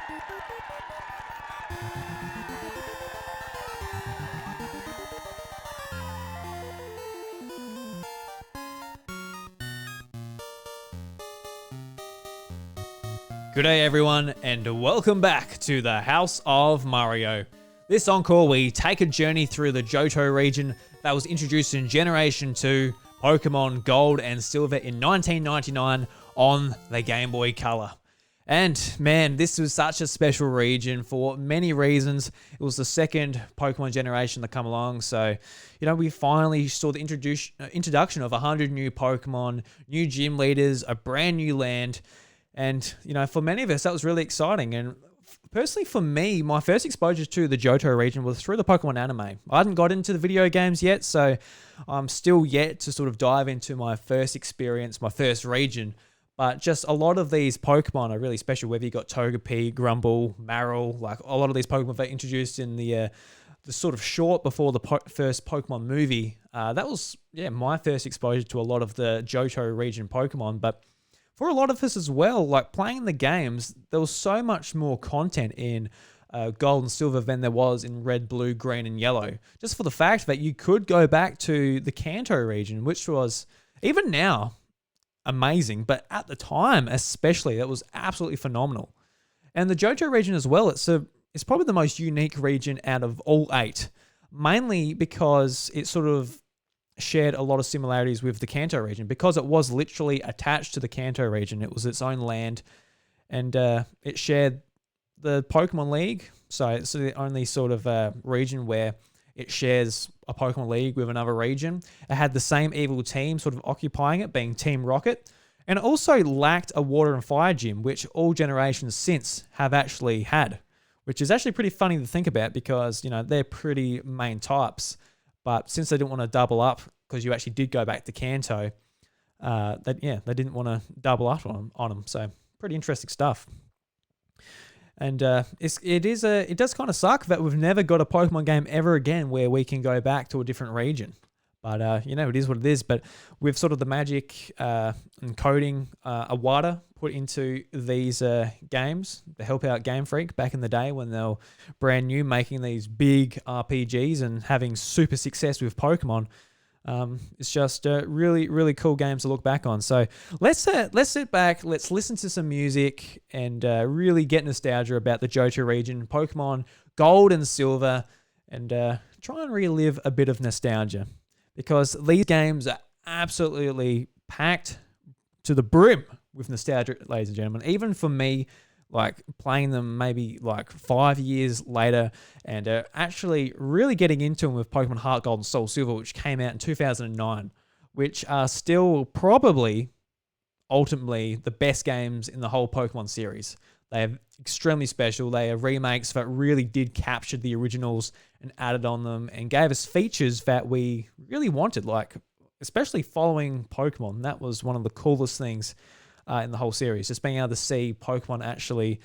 G'day everyone, and welcome back to the House of Mario. This Encore, we take a journey through the Johto region that was introduced in Generation 2 Pokémon Gold and Silver in 1999 on the Game Boy Color. And man, this was such a special region for many reasons. It was the second Pokemon generation to come along, so we finally saw the introduction of 100 new Pokemon, new gym leaders, a brand new land. And, for many of us, that was really exciting. And personally, for me, my first exposure to the Johto region was through the Pokemon anime. I hadn't got into the video games yet, so I'm still yet to sort of dive into my first experience, my first region. But just a lot of these Pokemon are really special, whether you got Togepi, Grumble, Marill, like a lot of these Pokemon that introduced in the sort of short before the first Pokemon movie. That was, my first exposure to a lot of the Johto region Pokemon. But for a lot of us as well, like playing the games, there was so much more content in Gold and Silver than there was in Red, Blue, Green, and Yellow. Just for the fact that you could go back to the Kanto region, which was, even now, amazing. But at the time, especially, that was absolutely phenomenal. And the Johto region as well, it's probably the most unique region out of all 8. Mainly because it sort of shared a lot of similarities with the Kanto region because it was literally attached to the Kanto region. It was its own land, and it shared the Pokemon League. So it's the only sort of region where it shares a Pokemon League with another region. It had the same evil team sort of occupying it, being Team Rocket. And it also lacked a water and fire gym, which all generations since have actually had, which is actually pretty funny to think about because, they're pretty main types. But since they didn't want to double up, because you actually did go back to Kanto, they didn't want to double up on them. So pretty interesting stuff. And it does kind of suck that we've never got a Pokemon game ever again where we can go back to a different region. But it is what it is. But with sort of the magic and coding Iwata put into these games to help out Game Freak back in the day when they were brand new, making these big RPGs and having super success with Pokemon. It's just really, really cool games to look back on. So let's sit back, let's listen to some music and really get nostalgia about the Johto region, Pokemon Gold and Silver, and try and relive a bit of nostalgia. Because these games are absolutely packed to the brim with nostalgia, ladies and gentlemen. Even for me, like playing them maybe like 5 years later and actually really getting into them with Pokemon Heart Gold and Soul Silver, which came out in 2009, which are still probably ultimately the best games in the whole Pokemon series. They are extremely special. They are remakes that really did capture the originals and added on them and gave us features that we really wanted, like especially following Pokemon. That was one of the coolest things in the whole series, just being able to see Pokemon actually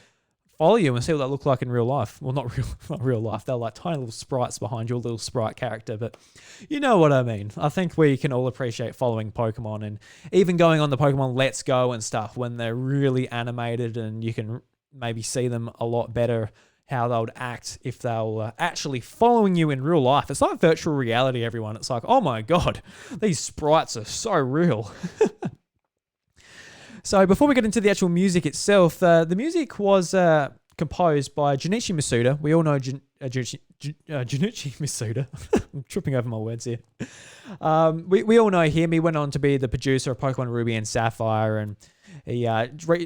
follow you and see what they look like in real life. Well, not real life. They're like tiny little sprites behind your little sprite character, but you know what I mean. I think we can all appreciate following Pokemon and even going on the Pokemon Let's Go and stuff when they're really animated and you can maybe see them a lot better, how they would act if they were actually following you in real life. It's like virtual reality, everyone. It's like, oh my God, these sprites are so real. So before we get into the actual music itself, the music was composed by Junichi Masuda. We all know Junichi Masuda. I'm tripping over my words here. We all know him. He went on to be the producer of Pokemon Ruby and Sapphire, and he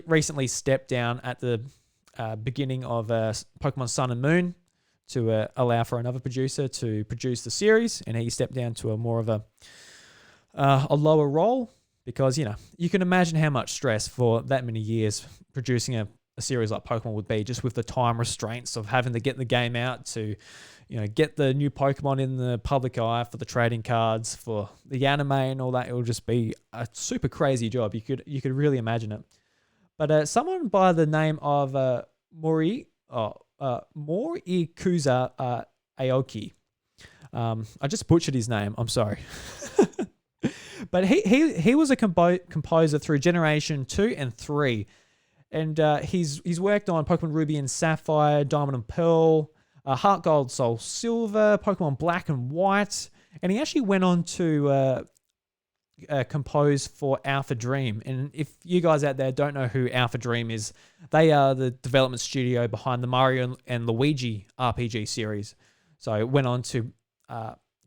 recently stepped down at the beginning of Pokemon Sun and Moon to allow for another producer to produce the series, and he stepped down to a more of a lower role. Because, you can imagine how much stress for that many years producing a series like Pokemon would be, just with the time restraints of having to get the game out to, get the new Pokemon in the public eye for the trading cards, for the anime and all that. It would just be a super crazy job. You could really imagine it. But someone by the name of Morikuzu Aoki. I just butchered his name. I'm sorry. But he was a composer through Generation 2 and 3. And he's worked on Pokemon Ruby and Sapphire, Diamond and Pearl, Heart Gold, Soul Silver, Pokemon Black and White, and he actually went on to compose for Alpha Dream. And if you guys out there don't know who Alpha Dream is, they are the development studio behind the Mario and Luigi RPG series. So went on to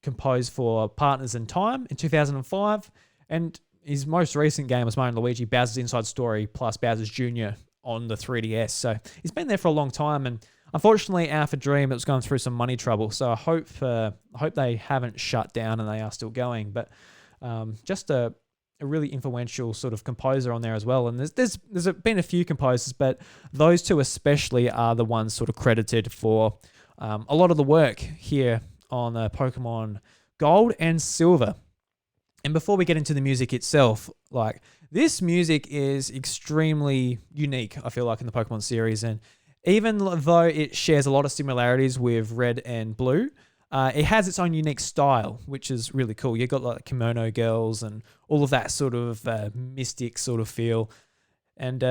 compose for Partners in Time in 2005, and his most recent game was Mario and Luigi Bowser's Inside Story plus Bowser's Jr. on the 3DS. So he's been there for a long time, and unfortunately Alpha Dream, it was going through some money trouble. So I hope they haven't shut down and they are still going. But just a really influential sort of composer on there as well. And there's been a few composers, but those two especially are the ones sort of credited for a lot of the work here on Pokemon Gold and Silver. And before we get into the music itself, like, this music is extremely unique, I feel like, in the Pokemon series. And even though it shares a lot of similarities with Red and Blue, it has its own unique style, which is really cool. You've got like kimono girls and all of that sort of mystic sort of feel. And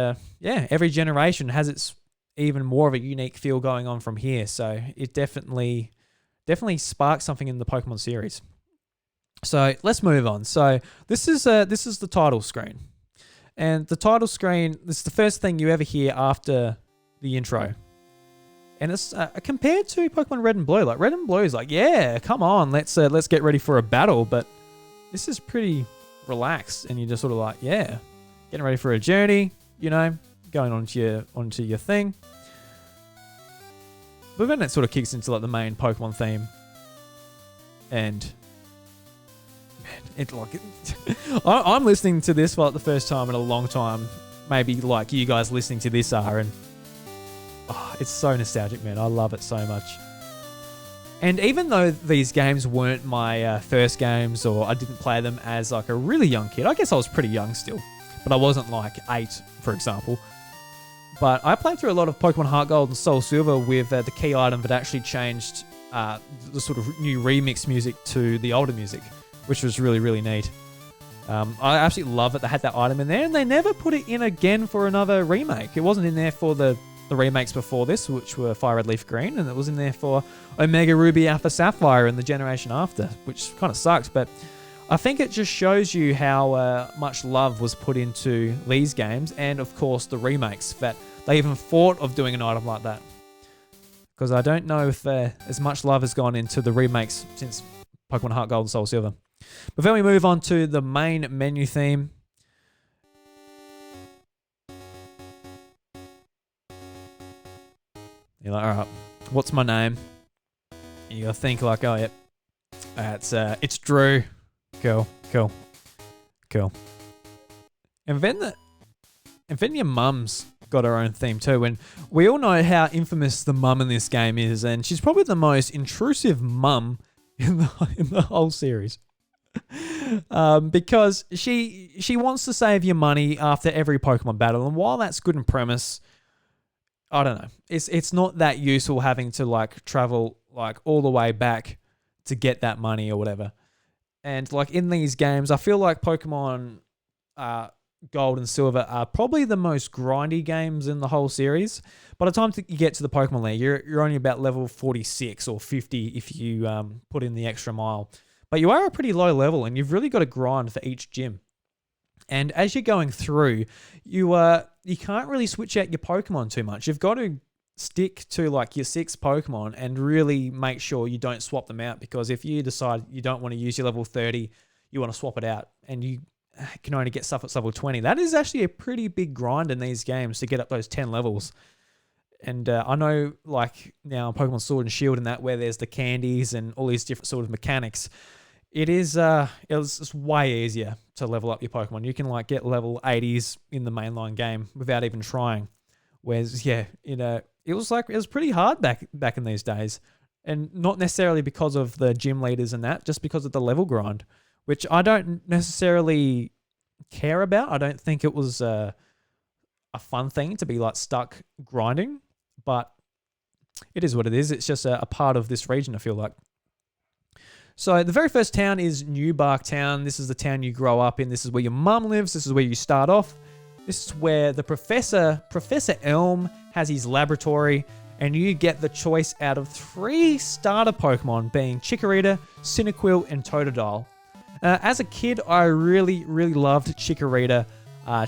yeah, every generation has its even more of a unique feel going on from here. So it definitely sparks something in the Pokemon series. So let's move on. So this is the title screen. And the title screen, this is the first thing you ever hear after the intro. And it's compared to Pokemon Red and Blue. Like, Red and Blue is like, yeah, come on, let's get ready for a battle. But this is pretty relaxed, and you're just sort of like, yeah, getting ready for a journey, you know, going onto your thing. But then it sort of kicks into like the main Pokemon theme, and I'm listening to this for like the first time in a long time. Maybe like you guys listening to this are, and it's so nostalgic, man. I love it so much. And even though these games weren't my first games, or I didn't play them as like a really young kid, I guess I was pretty young still, but I wasn't like 8, for example. But I played through a lot of Pokemon Heart Gold and Soul Silver with the key item that actually changed the sort of new remix music to the older music, which was really, really neat. I absolutely love that they had that item in there, and they never put it in again for another remake. It wasn't in there for the remakes before this, which were Fire Red Leaf Green, and it was in there for Omega Ruby Alpha Sapphire and the generation after, which kind of sucks. But I think it just shows you how much love was put into these games, and of course the remakes, that they even thought of doing an item like that. Because I don't know if as much love has gone into the remakes since Pokemon Heart Gold and Soul Silver. But then we move on to the main menu theme. You're like, all right, what's my name? And you gotta think like, oh, yep, it's Drew. Cool. And then your mum's got her own theme too. And we all know how infamous the mum in this game is, and she's probably the most intrusive mum in the whole series. Because she wants to save your money after every Pokemon battle, and while that's good in premise, I don't know, it's not that useful having to like travel like all the way back to get that money or whatever. And like in these games, I feel like Pokemon Gold and Silver are probably the most grindy games in the whole series. By the time you get to the Pokemon League, you're only about level 46 or 50 if you put in the extra mile. But you are a pretty low level, and you've really got to grind for each gym. And as you're going through, you can't really switch out your Pokemon too much. You've got to stick to like your 6 Pokemon and really make sure you don't swap them out, because if you decide you don't want to use your level 30, you want to swap it out, and you can only get stuff at level 20. That is actually a pretty big grind in these games to get up those 10 levels. And I know like now Pokemon Sword and Shield and that, where there's the candies and all these different sort of mechanics, it's way easier to level up your Pokemon. You can like get level 80s in the mainline game without even trying. Whereas, yeah, it was pretty hard back in these days. And not necessarily because of the gym leaders and that, just because of the level grind, which I don't necessarily care about. I don't think it was a fun thing to be like stuck grinding, but it is what it is. It's just a part of this region, I feel like. So the very first town is New Bark Town. This is the town you grow up in. This is where your mum lives. This is where you start off. This is where the Professor Elm has his laboratory, and you get the choice out of 3 starter Pokemon, being Chikorita, Cyndaquil, and Totodile. As a kid, I really loved Chikorita.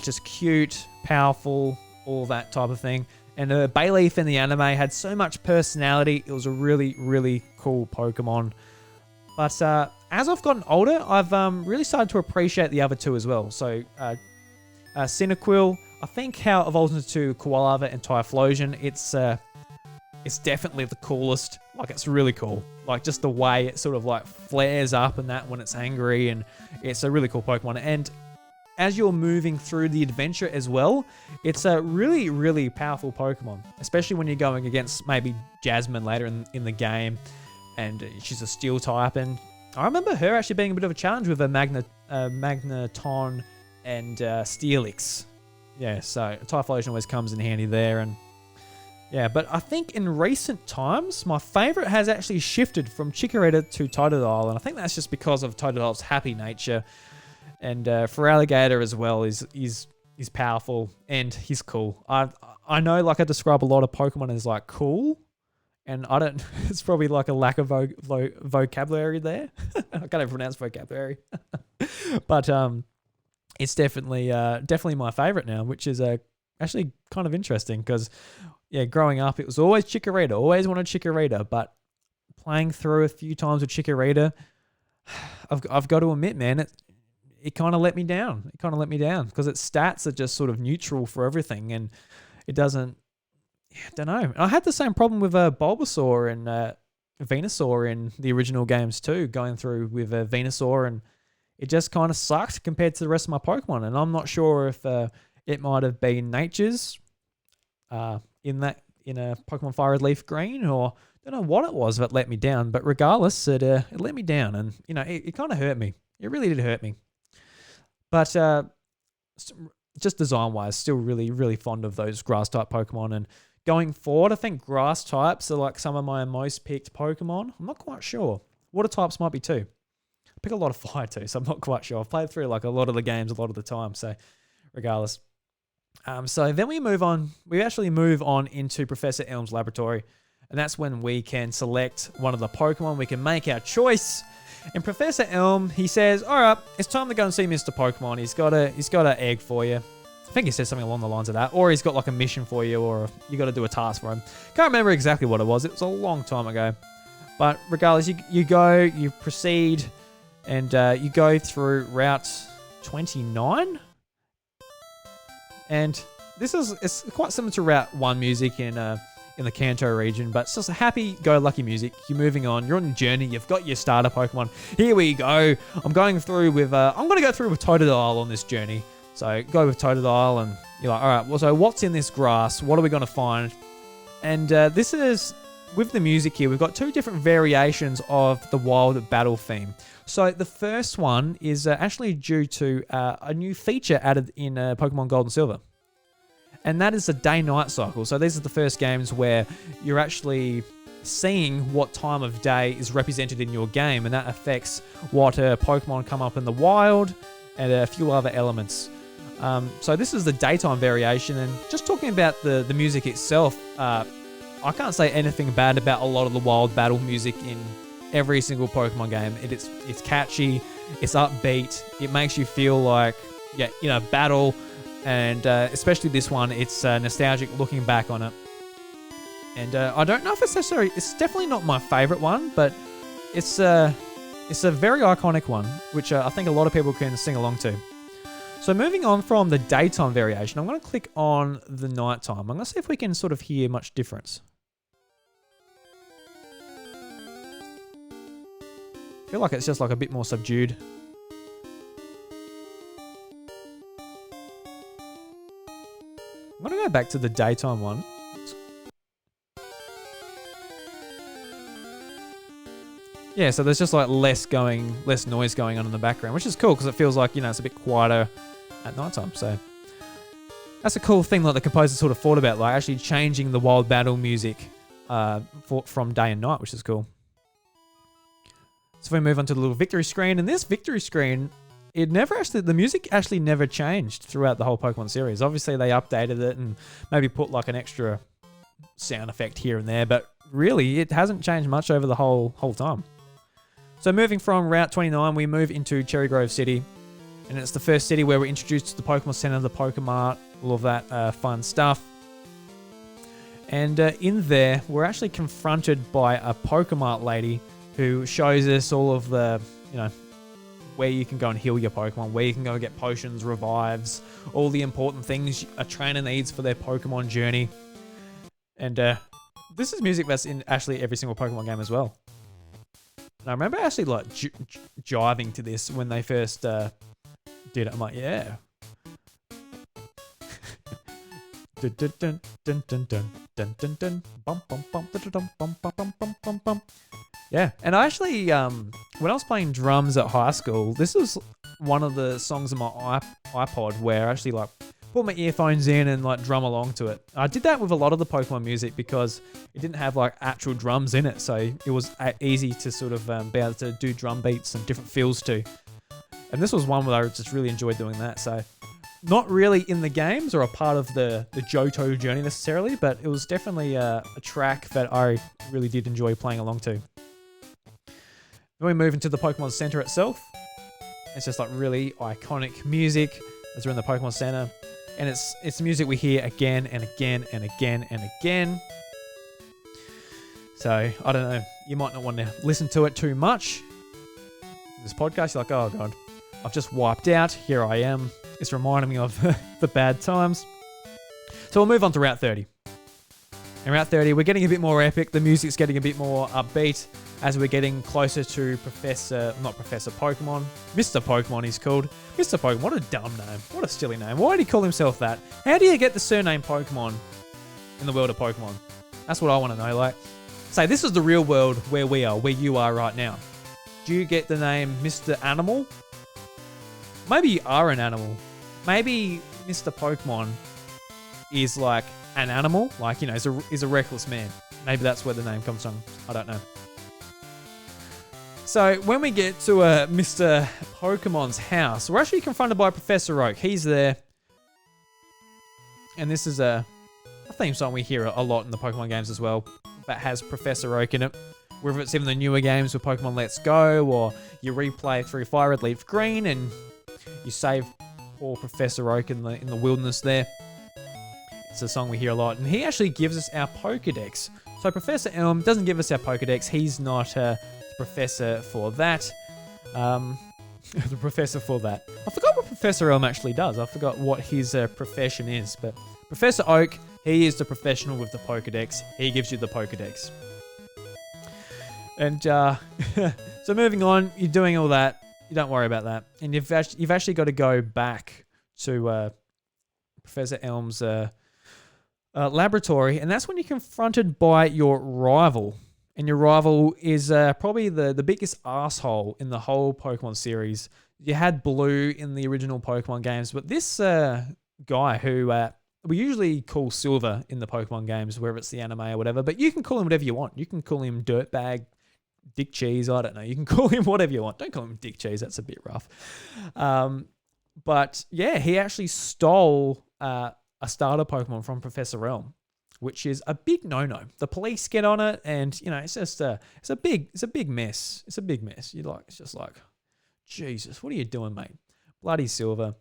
Just cute, powerful, all that type of thing. And Bayleaf in the anime had so much personality. It was a really cool Pokemon. But as I've gotten older, I've really started to appreciate the other 2 as well. So Cyndaquil, I think how it evolves into Koalava and Typhlosion, it's definitely the coolest. Like, it's really cool. Like, just the way it sort of like flares up and that when it's angry, and it's a really cool Pokemon. And as you're moving through the adventure as well, it's a really powerful Pokemon, especially when you're going against maybe Jasmine later in the game, and she's a Steel type. And I remember her actually being a bit of a challenge with a Magneton and Steelix. Yeah, so Typhlosion always comes in handy there. And yeah, but I think in recent times, my favorite has actually shifted from Chikorita to Totodile, and I think that's just because of Totodile's happy nature. And Feraligatr as well is powerful, and he's cool. I know, like, I describe a lot of Pokemon as like cool, and I don't. It's probably like a lack of vocabulary there. I can't even pronounce vocabulary, but it's definitely my favorite now, which is actually kind of interesting because yeah, growing up it was always Chikorita, always wanted Chikorita, but playing through a few times with Chikorita, I've got to admit, man, it kind of let me down. It kind of let me down because its stats are just sort of neutral for everything, and it doesn't. Yeah, I don't know. I had the same problem with Bulbasaur and Venusaur in the original games too, going through with Venusaur, and it just kind of sucked compared to the rest of my Pokemon. And I'm not sure if it might have been nature's in a Pokemon Fire Red Leaf Green, or I don't know what it was that let me down. But regardless, it let me down, and it kind of hurt me. It really did hurt me. But just design-wise, still really fond of those Grass-type Pokemon. And going forward, I think Grass types are like some of my most picked Pokemon. I'm not quite sure. Water types might be too. I pick a lot of Fire too, so I'm not quite sure. I've played through like a lot of the games a lot of the time, so regardless. So then we move on. We actually move on into Professor Elm's laboratory, and that's when we can select one of the Pokemon. We can make our choice. And Professor Elm, he says, all right, it's time to go and see Mr. Pokemon. He's got an egg for you. I think he says something along the lines of that. Or he's got like a mission for you, or you got to do a task for him. Can't remember exactly what it was. It was a long time ago. But regardless, you go, you proceed, and you go through Route 29. And it's quite similar to Route 1 music in the Kanto region, but it's just a happy-go-lucky music. You're moving on. You're on a journey. You've got your starter Pokemon. Here we go. I'm going to go through with Totodile on this journey. So go with Totodile, and you're like, all right, well, so what's in this grass? What are we going to find? And this is, with the music here, we've got 2 different variations of the wild battle theme. So the first one is actually due to a new feature added in Pokemon Gold and Silver. And that is the day-night cycle. So these are the first games where you're actually seeing what time of day is represented in your game, and that affects what Pokemon come up in the wild and a few other elements. So this is the daytime variation, and just talking about the music itself, I can't say anything bad about a lot of the wild battle music in every single Pokemon game. It's catchy, it's upbeat, it makes you feel like, battle. And especially this one, it's nostalgic looking back on it. And I don't know if it's necessarily, it's definitely not my favorite one, but it's a very iconic one, which I think a lot of people can sing along to. So moving on from the daytime variation, I'm going to click on the nighttime. I'm going to see if we can sort of hear much difference. I feel like it's just like a bit more subdued. I'm going to go back to the daytime one. Yeah, so there's just like less noise going on in the background, which is cool because it feels like, it's a bit quieter at nighttime. So that's a cool thing that the composer sort of thought about, like actually changing the wild battle music from day and night, which is cool. So we move on to the little victory screen, and this victory screen, the music actually never changed throughout the whole Pokemon series. Obviously, they updated it and maybe put like an extra sound effect here and there, but really, it hasn't changed much over the whole time. So moving from Route 29, we move into Cherry Grove City, and it's the first city where we're introduced to the Pokemon Center, the Pokemart, all of that fun stuff. And in there, we're actually confronted by a Pokemart lady who shows us all of the, where you can go and heal your Pokemon, where you can go and get potions, revives, all the important things a trainer needs for their Pokemon journey. And this is music that's in actually every single Pokemon game as well. And I remember actually like jiving to this when they first did it. I'm like, yeah. Yeah, and I actually, when I was playing drums at high school, this was one of the songs on my iPod where I actually like put my earphones in and like drum along to it. I did that with a lot of the Pokemon music because it didn't have like actual drums in it, so it was easy to sort of be able to do drum beats and different feels to. And this was one where I just really enjoyed doing that. So not really in the games or a part of the Johto journey necessarily, but it was definitely a track that I really did enjoy playing along to. Then we move into the Pokemon Center itself. It's just like really iconic music as we're in the Pokemon Center. And it's music we hear again and again and again and again. So, I don't know. You might not want to listen to it too much. This podcast, you're like, oh God, I've just wiped out. Here I am. It's reminding me of the bad times. So we'll move on to Route 30. In Route 30, we're getting a bit more epic. The music's getting a bit more upbeat as we're getting closer to not Professor Pokemon. Mr. Pokemon he's called. Mr. Pokemon, what a dumb name. What a silly name. Why did he call himself that? How do you get the surname Pokemon in the world of Pokemon? That's what I want to know. Like, say this is the real world where we are, where you are right now. Do you get the name Mr. Animal? Maybe you are an animal. Maybe Mr. Pokemon is like an animal, like, is a reckless man. Maybe that's where the name comes from. I don't know. So when we get to Mr. Pokemon's house, we're actually confronted by Professor Oak. He's there. And this is a theme song we hear a lot in the Pokemon games as well that has Professor Oak in it. Whether it's even the newer games with Pokemon Let's Go, or you replay through Fire Red, Leaf Green, and you save poor Professor Oak in the wilderness there. It's a song we hear a lot, and he actually gives us our Pokedex. So Professor Elm doesn't give us our Pokedex. He's not the professor for that. The professor for that. I forgot what Professor Elm actually does. I forgot what his profession is. But Professor Oak, he is the professional with the Pokedex. He gives you the Pokedex. And so moving on, you're doing all that. You don't worry about that. And you've actually got to go back to Professor Elm's laboratory, and that's when you're confronted by your rival. And your rival is probably the biggest asshole in the whole Pokemon series. You had Blue in the original Pokemon games, but this guy who we usually call Silver in the Pokemon games, whether it's the anime or whatever, but you can call him whatever you want. You can call him Dirtbag, Dick Cheese, I don't know. You can call him whatever you want. Don't call him Dick Cheese, that's a bit rough. But yeah, he actually stole a starter Pokemon from Professor Elm, which is a big no-no. The police get on it, and it's just it's a big mess. It's a big mess. It's just like, Jesus, what are you doing, mate? Bloody Silver.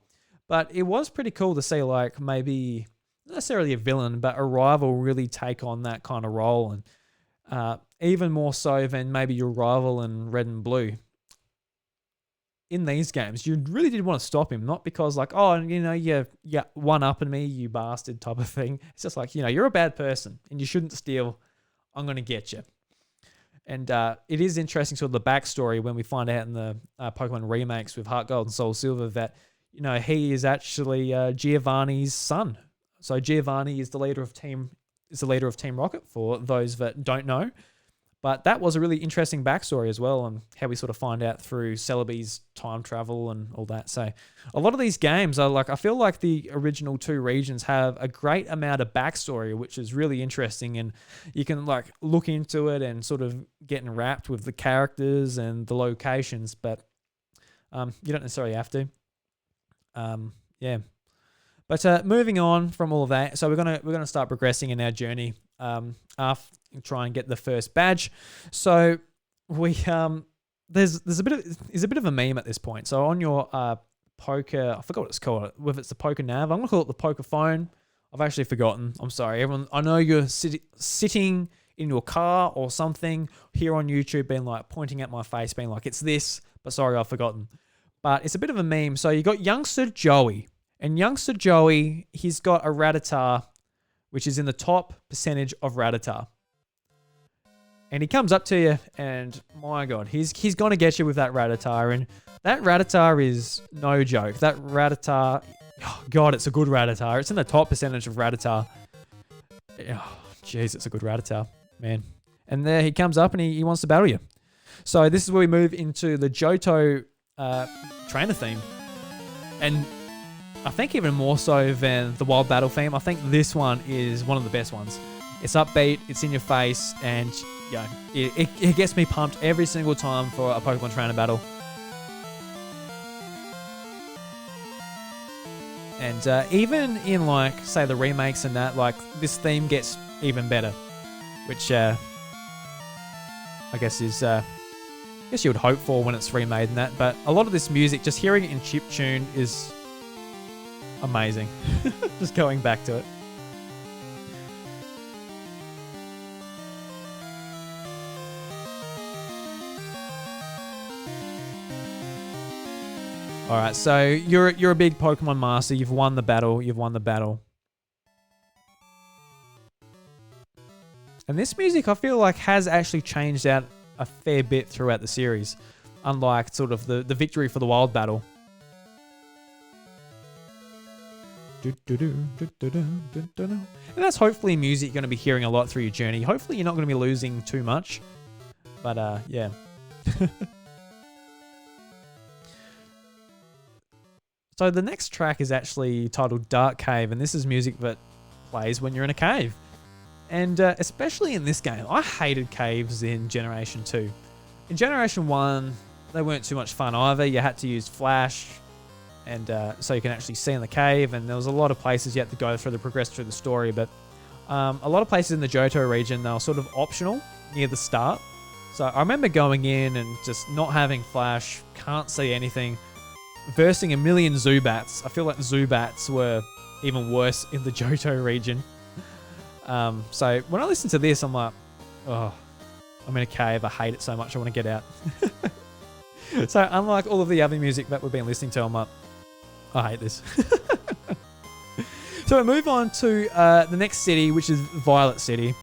But it was pretty cool to see, like, maybe not necessarily a villain, but a rival really take on that kind of role, and even more so than maybe your rival in Red and Blue. In these games, you really did want to stop him, not because like, oh, you one-upping me, you bastard type of thing. It's just like, you're a bad person and you shouldn't steal. I'm going to get you. And it is interesting sort of the backstory when we find out in the Pokemon remakes with Heart Gold and Soul Silver that, he is actually Giovanni's son. So Giovanni is the leader of Team Rocket, for those that don't know. But that was a really interesting backstory as well, on how we sort of find out through Celebi's time travel and all that. So a lot of these games are like, I feel like the original two regions have a great amount of backstory, which is really interesting. And you can like look into it and sort of get enwrapped with the characters and the locations. But You don't necessarily have to. Yeah. But moving on from all of that, so we're gonna start progressing in our journey. After try and get the first badge. So we there's a bit of a meme at this point. So on your poker, I forgot what it's called. Whether it's the poker nav, I'm gonna call it the poker phone. I've actually forgotten. I'm sorry, everyone. I know you're sitting in your car or something here on YouTube, being like pointing at my face, being like, "It's this," but sorry, I've forgotten. But it's a bit of a meme. So you got youngster Joey, and youngster Joey, he's got a Rattata, which is in the top percentage of Rattata. And he comes up to you, and my God, he's gonna get you with that Rattata, and that Rattata is no joke. That Rattata, oh God, it's a good Rattata. It's in the top percentage of Rattata. Oh, jeez, it's a good Rattata, man. And there he comes up, and he wants to battle you. So this is where we move into the Johto trainer theme, and I think even more so than the Wild Battle theme, I think this one is one of the best ones. It's upbeat, it's in your face, and yeah, it gets me pumped every single time for a Pokemon trainer battle. And even in, like, say the remakes and that, like, this theme gets even better, which I guess is I guess you would hope for when it's remade and that. But a lot of this music, just hearing it in chiptune is amazing. Just going back to it. All right, so you're a big Pokemon master. You've won the battle. And this music, I feel like, has actually changed out a fair bit throughout the series, unlike sort of the victory for the Wild Battle. And that's hopefully music you're going to be hearing a lot through your journey. Hopefully you're not going to be losing too much. But yeah. So the next track is actually titled Dark Cave, and this is music that plays when you're in a cave. And especially in this game, I hated caves in Generation 2. In Generation 1, they weren't too much fun either. You had to use flash, and so you can actually see in the cave, and there was a lot of places you had to go through to progress through the story. But a lot of places in the Johto region, they were sort of optional near the start. So I remember going in and just not having flash, can't see anything, versing a million Zubats. I feel like Zubats were even worse in the Johto region. So when I listen to this, I'm like, oh, I'm in a cave. I hate it so much. I want to get out. So unlike all of the other music that we've been listening to, I'm like, I hate this. So we move on to the next city, which is Violet City.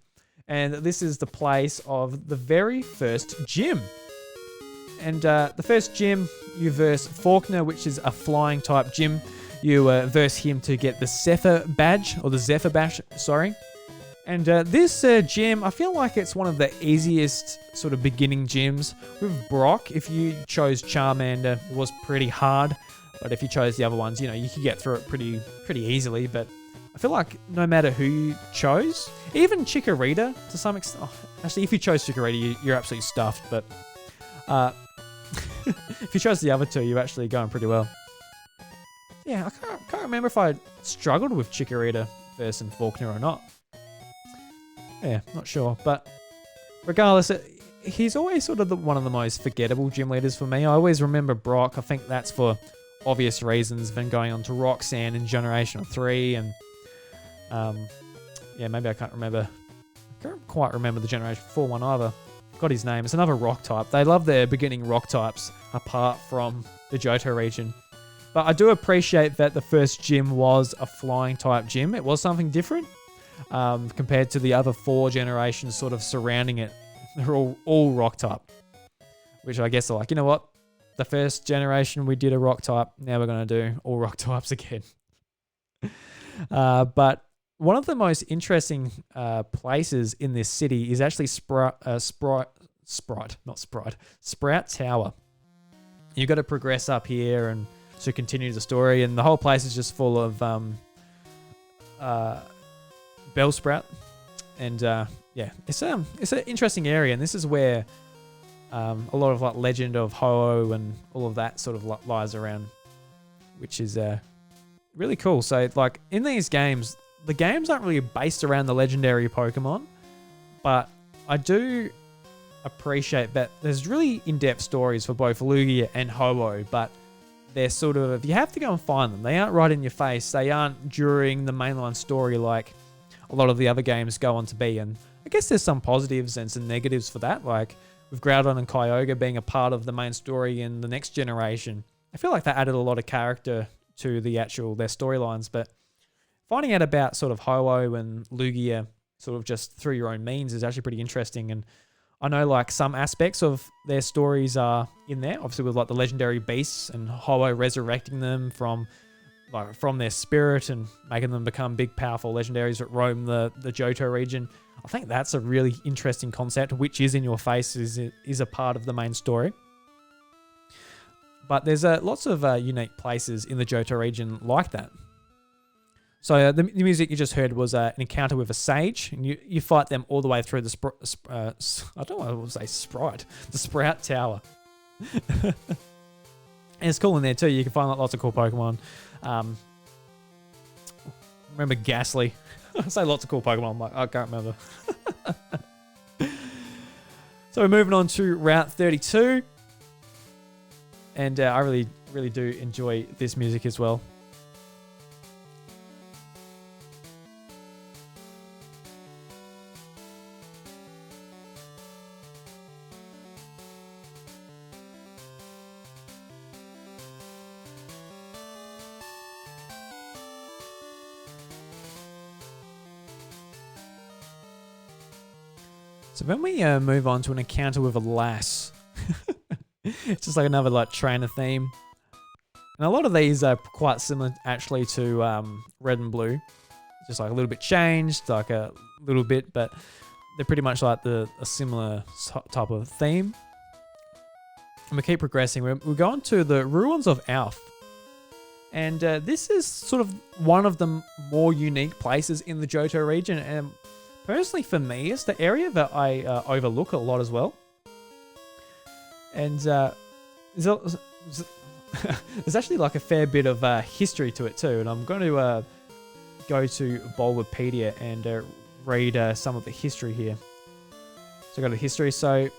And this is the place of the very first gym. And the first gym, you verse Faulkner, which is a flying type gym. You verse him to get the Zephyr badge, or the Zephyr badge, sorry. And this gym, I feel like it's one of the easiest sort of beginning gyms. With Brock, if you chose Charmander, it was pretty hard. But if you chose the other ones, you know, you could get through it pretty easily. But I feel like no matter who you chose, even Chikorita to some extent. Oh, actually, if you chose Chikorita, you're absolutely stuffed. But if you chose the other two, you're actually going pretty well. Yeah, I can't remember if I struggled with Chikorita versus Faulkner or not. Yeah, not sure. But regardless, he's always sort of one of the most forgettable gym leaders for me. I always remember Brock. I think that's for obvious reasons. Then going on to Roxanne in Generation 3. And yeah, maybe I can't quite remember the Generation 4 one either. Got his name. It's another rock type. They love their beginning rock types apart from the Johto region. But I do appreciate that the first gym was a flying type gym. It was something different. Compared to the other 4 generations sort of surrounding it. They're all rock type, which I guess are like, you know what, the first generation we did a rock type, now we're going to do all rock types again. But one of the most interesting places in this city is actually Sprout Tower. You've got to progress up here and to continue the story, and the whole place is just full of Bellsprout, and yeah, it's an interesting area, and this is where A lot of like legend of Ho-Oh and all of that sort of lies around, which is really cool. So like in these games, the games aren't really based around the legendary Pokemon, but I do appreciate that there's really in-depth stories for both Lugia and Ho-Oh, but they're sort of, you have to go and find them. They aren't right in your face. They aren't during the mainline story like a lot of the other games go on to be. And I guess there's some positives and some negatives for that, like with Groudon and Kyogre being a part of the main story in the next generation. I feel like that added a lot of character to their storylines, but finding out about sort of Ho-Oh and Lugia sort of just through your own means is actually pretty interesting. And I know like some aspects of their stories are in there, obviously with like the legendary beasts and Ho-Oh resurrecting them from their spirit and making them become big, powerful legendaries that roam the Johto region. I think that's a really interesting concept, which is in your face, is a part of the main story. But there's lots of unique places in the Johto region like that. So the music you just heard was an encounter with a sage, and you fight them all the way through the I don't want to say sprite, the Sprout Tower. And it's cool in there too. You can find lots of cool Pokemon. Remember Ghastly? I say lots of cool Pokemon. I'm like, I can't remember. So we're moving on to Route 32, and I really do enjoy this music as well. So then we move on to an encounter with a lass. It's just like another like trainer theme. And a lot of these are quite similar actually to Red and Blue. Just like a little bit changed, like a little bit, but they're pretty much like a similar type of theme. And we keep progressing. We're going to the Ruins of Alph. And this is sort of one of the more unique places in the Johto region. And personally, for me, it's the area that I overlook a lot as well. And there's actually like a fair bit of history to it too. And I'm going to go to Bulbapedia and read some of the history here. So I go to history. So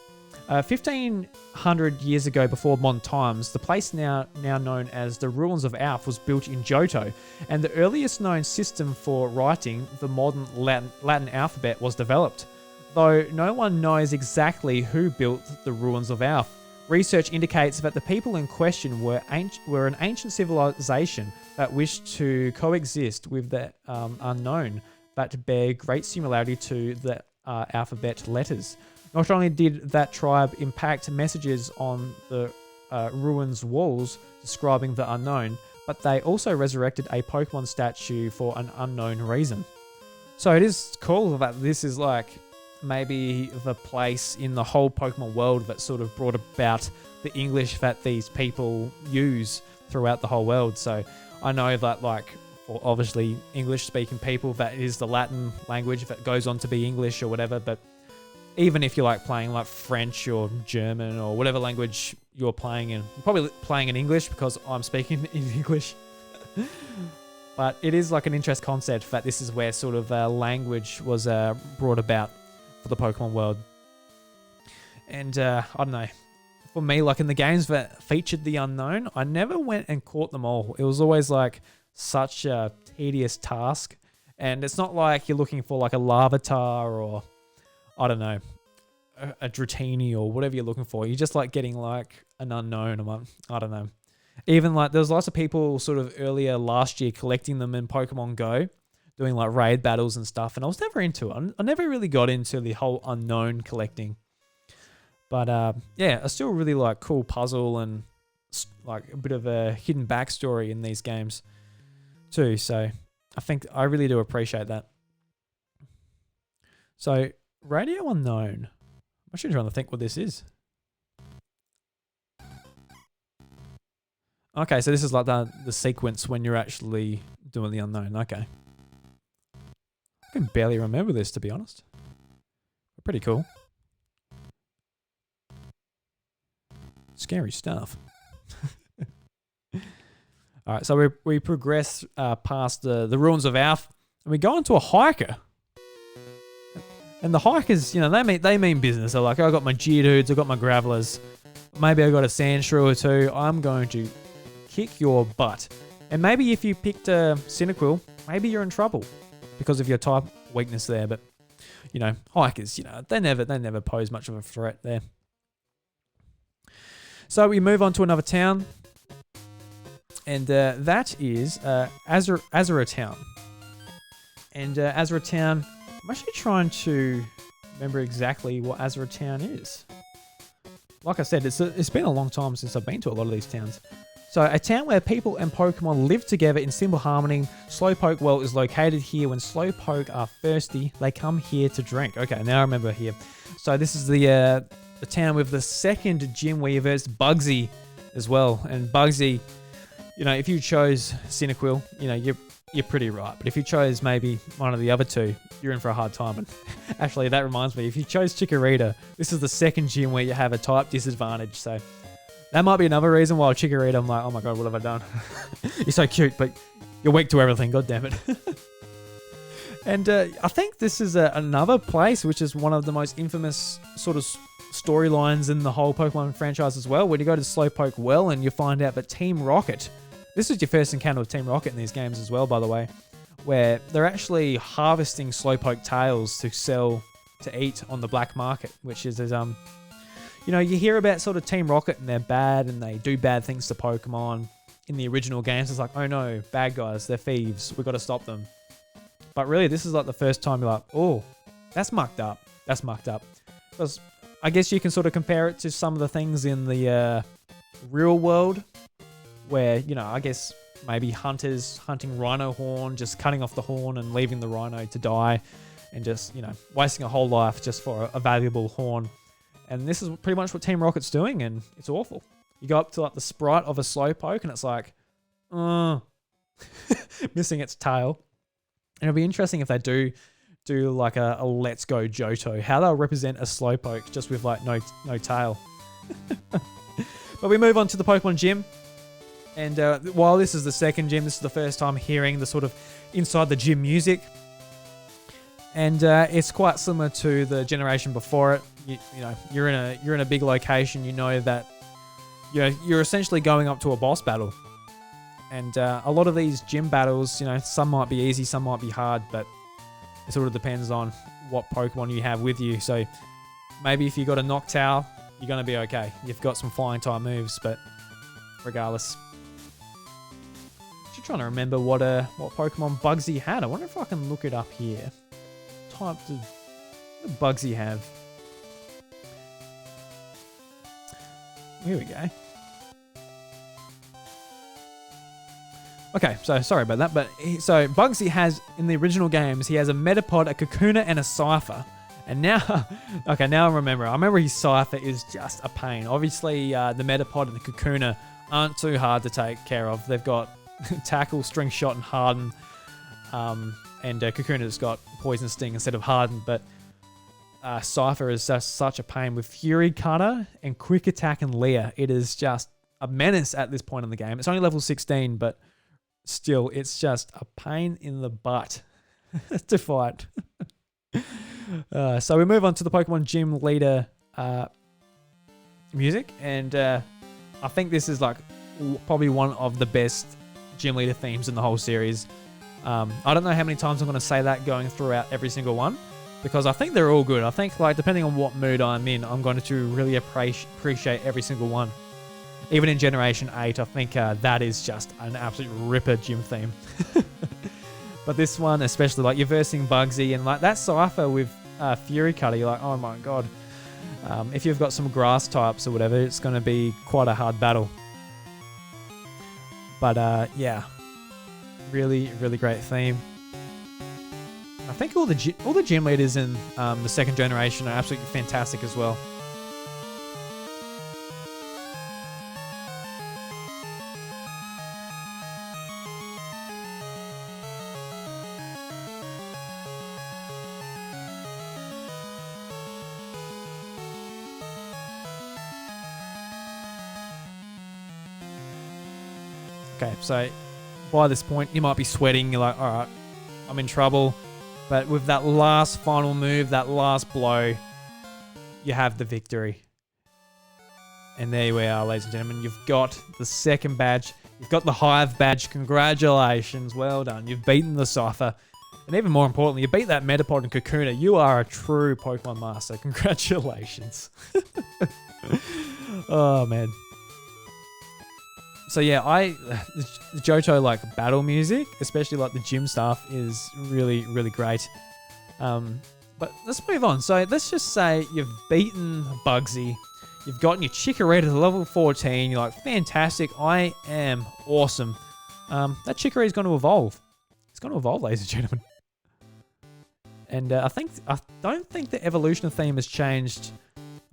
1500 years ago, before modern times, the place now known as the Ruins of Alph was built in Johto, and the earliest known system for writing the modern Latin alphabet was developed. Though no one knows exactly who built the Ruins of Alph, research indicates that the people in question were an ancient civilization that wished to coexist with the unknown, that bear great similarity to the alphabet letters. Not only did that tribe impact messages on the ruins' walls describing the unknown, but they also resurrected a Pokemon statue for an unknown reason. So it is cool that this is like maybe the place in the whole Pokemon world that sort of brought about the English that these people use throughout the whole world. So I know that like for obviously English-speaking people, that is the Latin language that goes on to be English or whatever, but even if you're like playing like French or German or whatever language you're playing in, you're probably playing in English because I'm speaking in English. But it is like an interest concept that this is where sort of language was brought about for the Pokemon world. And I don't know, for me, like in the games that featured the unknown, I never went and caught them all. It was always like such a tedious task. And it's not like you're looking for like a Larvitar or I don't know, a Dratini or whatever you're looking for. You're just like getting like an unknown. I'm like, I don't know. Even like there's lots of people sort of earlier last year collecting them in Pokemon Go, doing like raid battles and stuff. And I was never into it. I never really got into the whole unknown collecting. But yeah, I still really like cool puzzle and like a bit of a hidden backstory in these games too. So I think I really do appreciate that. So Radio Unknown. I'm actually trying to think what this is. Okay, so this is like the sequence when you're actually doing the unknown. Okay. I can barely remember this, to be honest. Pretty cool. Scary stuff. All right, so we progress past the ruins of Alf, and we go into a hiker. And the hikers, you know, they mean business. They're like, I got my Geodudes, I got my Gravelers, maybe I got a Sandshrew or two. I'm going to kick your butt. And maybe if you picked a Cyndaquil, maybe you're in trouble because of your type weakness there. But you know, hikers, you know, they never pose much of a threat there. So we move on to another town, and that is Azura Town. And Azura Town, I'm actually trying to remember exactly what Azura Town is. Like I said, it's been a long time since I've been to a lot of these towns. So, a town where people and Pokemon live together in simple harmony. Slowpoke Well is located here. When Slowpoke are thirsty, they come here to drink. Okay, now I remember here. So, this is the town with the second gym weaver. It's Bugsy as well. And Bugsy, you know, if you chose Cyndaquil, you know, you're pretty right. But if you chose maybe one of the other two, you're in for a hard time. And actually, that reminds me, if you chose Chikorita, this is the second gym where you have a type disadvantage. So that might be another reason why Chikorita, I'm like, oh my god, what have I done? You're so cute, but you're weak to everything. God damn it. And I think this is another place which is one of the most infamous sort of storylines in the whole Pokemon franchise as well, when you go to Slowpoke Well and you find out that Team Rocket, this is your first encounter with Team Rocket in these games as well, by the way, where they're actually harvesting Slowpoke tails to sell, to eat on the black market, which is, you know, you hear about sort of Team Rocket and they're bad and they do bad things to Pokemon. In the original games, it's like, oh no, bad guys, they're thieves, we've got to stop them. But really, this is like the first time you're like, oh, that's mucked up. That's mucked up. Because I guess you can sort of compare it to some of the things in the real world where, you know, I guess maybe hunters hunting rhino horn, just cutting off the horn and leaving the rhino to die and just, you know, wasting a whole life just for a valuable horn. And this is pretty much what Team Rocket's doing, and it's awful. You go up to like the sprite of a Slowpoke and it's like, missing its tail. And it'll be interesting if they do like a Let's Go Johto, how they'll represent a Slowpoke just with like no tail. But we move on to the Pokemon Gym. And while this is the second gym, this is the first time hearing the sort of inside the gym music. And it's quite similar to the generation before it. You know, you're in a big location. You know that you're essentially going up to a boss battle. And a lot of these gym battles, you know, some might be easy, some might be hard, but it sort of depends on what Pokemon you have with you. So maybe if you got a Noctowl, you're going to be okay. You've got some flying type moves, but regardless. Just trying to remember what Pokemon Bugsy had. I wonder if I can look it up here. What did Bugsy have? Here we go. Okay, so sorry about that, but so Bugsy has, in the original games, he has a Metapod, a Kakuna, and a Cypher. And now, okay, now I remember his Cypher is just a pain. Obviously, the Metapod and the Kakuna aren't too hard to take care of. They've got Tackle, String Shot, and Harden. And Kakuna's got Poison Sting instead of Harden, but Cypher is just such a pain with Fury Cutter and Quick Attack and Leer. It is just a menace at this point in the game. It's only level 16, but still, it's just a pain in the butt to fight. So we move on to the Pokemon Gym Leader music, and I think this is like probably one of the best Gym Leader themes in the whole series. I don't know how many times I'm going to say that going throughout every single one, because I think they're all good. I think, like, depending on what mood I'm in, I'm going to really appreciate every single one. Even in Generation 8, I think that is just an absolute ripper gym theme. But this one, especially, like, you're versing Bugsy, and like that Cypher with Fury Cutter, you're like, oh my god. If you've got some grass types or whatever, it's going to be quite a hard battle. But yeah, really, really great theme. I think all the gym leaders in the second generation are absolutely fantastic as well. Okay, so by this point, you might be sweating. You're like, all right, I'm in trouble. But with that last final move, that last blow, you have the victory. And there we are, ladies and gentlemen. You've got the second badge. You've got the Hive badge. Congratulations. Well done. You've beaten the Cypher. And even more importantly, you beat that Metapod and Kakuna. You are a true Pokemon master. Congratulations. Oh, man. So yeah, the Johto like battle music, especially like the gym stuff, is really, really great. But let's move on. So let's just say you've beaten Bugsy. You've gotten your Chikorita to level 14. You're like, fantastic. I am awesome. That Chikorita is going to evolve. It's going to evolve, ladies and gentlemen. And I don't think the evolution theme has changed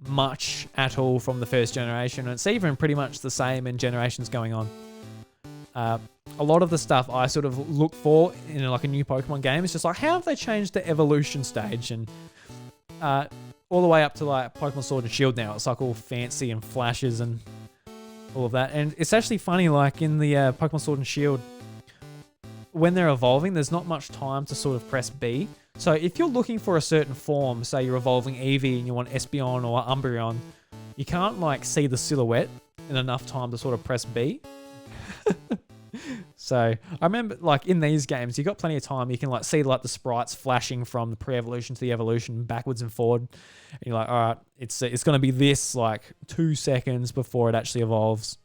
much at all from the first generation. And it's even pretty much the same in generations going on. A lot of the stuff I sort of look for in like a new Pokemon game is just like, how have they changed the evolution stage? And all the way up to like Pokemon Sword and Shield now. It's like all fancy and flashes and all of that. And it's actually funny, like in the Pokemon Sword and Shield, when they're evolving, there's not much time to sort of press B. So if you're looking for a certain form, say you're evolving Eevee and you want Espeon or Umbreon, you can't like see the silhouette in enough time to sort of press B. So I remember like in these games, you got plenty of time. You can like see like the sprites flashing from the pre-evolution to the evolution backwards and forward. And you're like, all right, it's going to be this like 2 seconds before it actually evolves.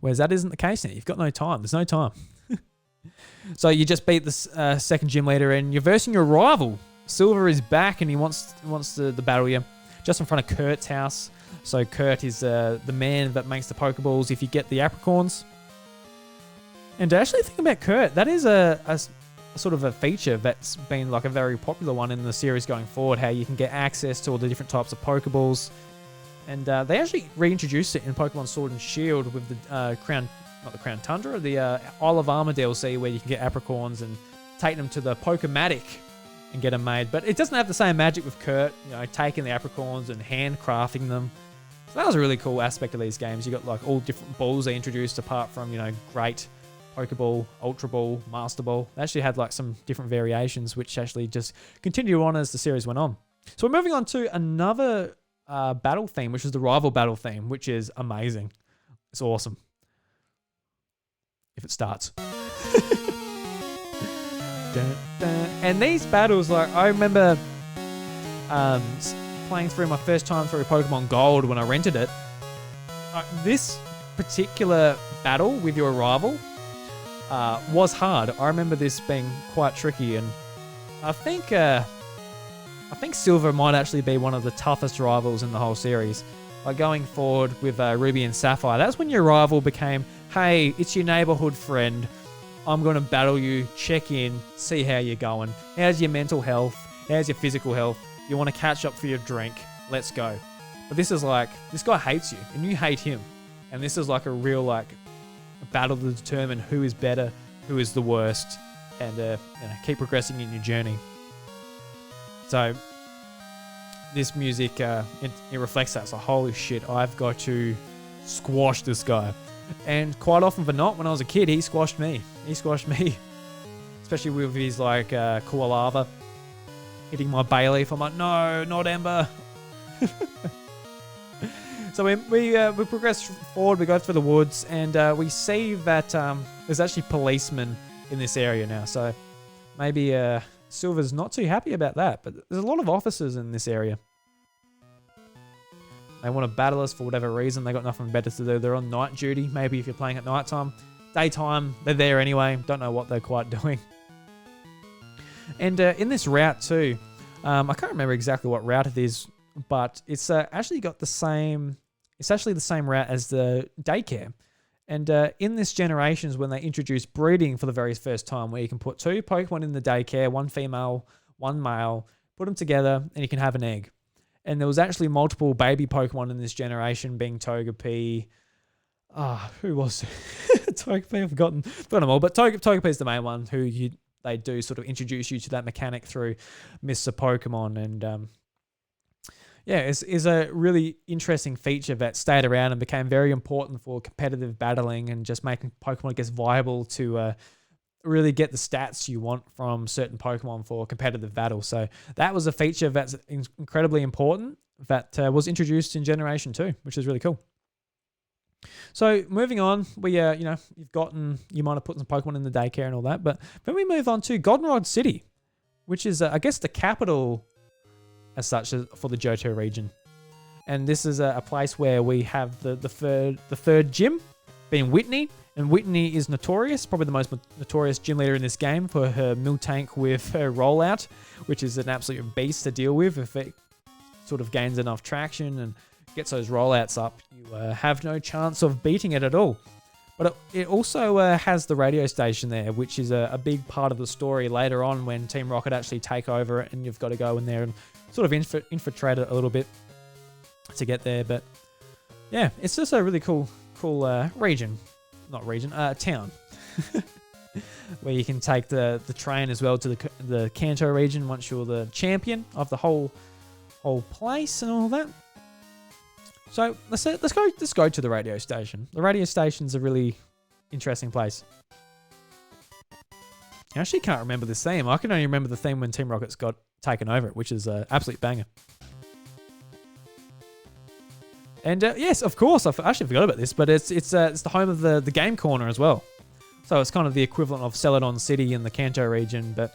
Whereas that isn't the case now. You've got no time. There's no time. So you just beat the second gym leader and you're versing your rival. Silver is back and he wants to battle you just in front of Kurt's house. So Kurt is the man that makes the Pokeballs if you get the apricorns. And to actually think about Kurt, that is a sort of a feature that's been like a very popular one in the series going forward, how you can get access to all the different types of Pokeballs. And they actually reintroduced it in Pokemon Sword and Shield with the not the Crown Tundra, the Isle of Armor DLC, where you can get apricorns and take them to the Pokematic and get them made. But it doesn't have the same magic with Kurt, you know, taking the apricorns and handcrafting them. So that was a really cool aspect of these games. You got like all different balls they introduced apart from, you know, Great, Pokeball, Ultra Ball, Master Ball. They actually had like some different variations which actually just continue on as the series went on. So we're moving on to another battle theme, which is the rival battle theme, which is amazing. It's awesome. If it starts. And these battles, like I remember playing through my first time through Pokemon Gold when I rented it. This particular battle with your rival was hard. I remember this being quite tricky, and I think Silver might actually be one of the toughest rivals in the whole series. Like going forward with Ruby and Sapphire, that's when your rival became, hey, it's your neighborhood friend. I'm going to battle you, check in, see how you're going. How's your mental health? How's your physical health? You want to catch up for your drink? Let's go. But this is like, this guy hates you and you hate him. And this is like a real like a battle to determine who is better, who is the worst, and you know, keep progressing in your journey. So this music, it reflects that. So holy shit, I've got to squash this guy. And quite often for not, when I was a kid, he squashed me. Especially with his like cool lava hitting my Bayleaf. I'm like, no, not Ember. So we progress forward. We go through the woods, and we see that there's actually policemen in this area now. So maybe Silver's not too happy about that. But there's a lot of officers in this area. They want to battle us for whatever reason. They got nothing better to do. They're on night duty. Maybe if you're playing at nighttime. Daytime, they're there anyway. Don't know what they're quite doing. And in this route too, I can't remember exactly what route it is, but it's actually got the same. It's actually the same route as the daycare. And in this generations, when they introduced breeding for the very first time, where you can put 2 Pokemon in the daycare, 1 female, 1 male, put them together, and you can have an egg. And there was actually multiple baby Pokemon in this generation, being Togepi. Who was it? Togepi? I've forgotten them all. But Togepi is the main one who they do sort of introduce you to that mechanic through Mr. Pokemon. And yeah, is a really interesting feature that stayed around and became very important for competitive battling and just making Pokemon, I guess, viable to really get the stats you want from certain Pokemon for competitive battle. So that was a feature that's incredibly important that was introduced in Generation 2, which is really cool. So moving on, we you might have put some Pokemon in the daycare and all that, but then we move on to Goldenrod City, which is I guess the capital as such for the Johto region. And this is a place where we have the third gym, being Whitney. And Whitney is notorious, probably the most notorious gym leader in this game for her Miltank with her rollout, which is an absolute beast to deal with. If it sort of gains enough traction and gets those rollouts up, you have no chance of beating it at all. But it also has the radio station there, which is a big part of the story later on when Team Rocket actually take over it, and you've got to go in there and sort of infiltrate it a little bit to get there. But yeah, it's just a really cool region. Not region, town. Where you can take the train as well to the Kanto region once you're the champion of the whole place and all that. So let's go to the radio station. The radio station's a really interesting place. I actually can't remember this theme. I can only remember the theme when Team Rocket's got taken over it, which is an absolute banger. And yes, of course, I actually forgot about this, but it's the home of the game corner as well. So it's kind of the equivalent of Celadon City in the Kanto region. But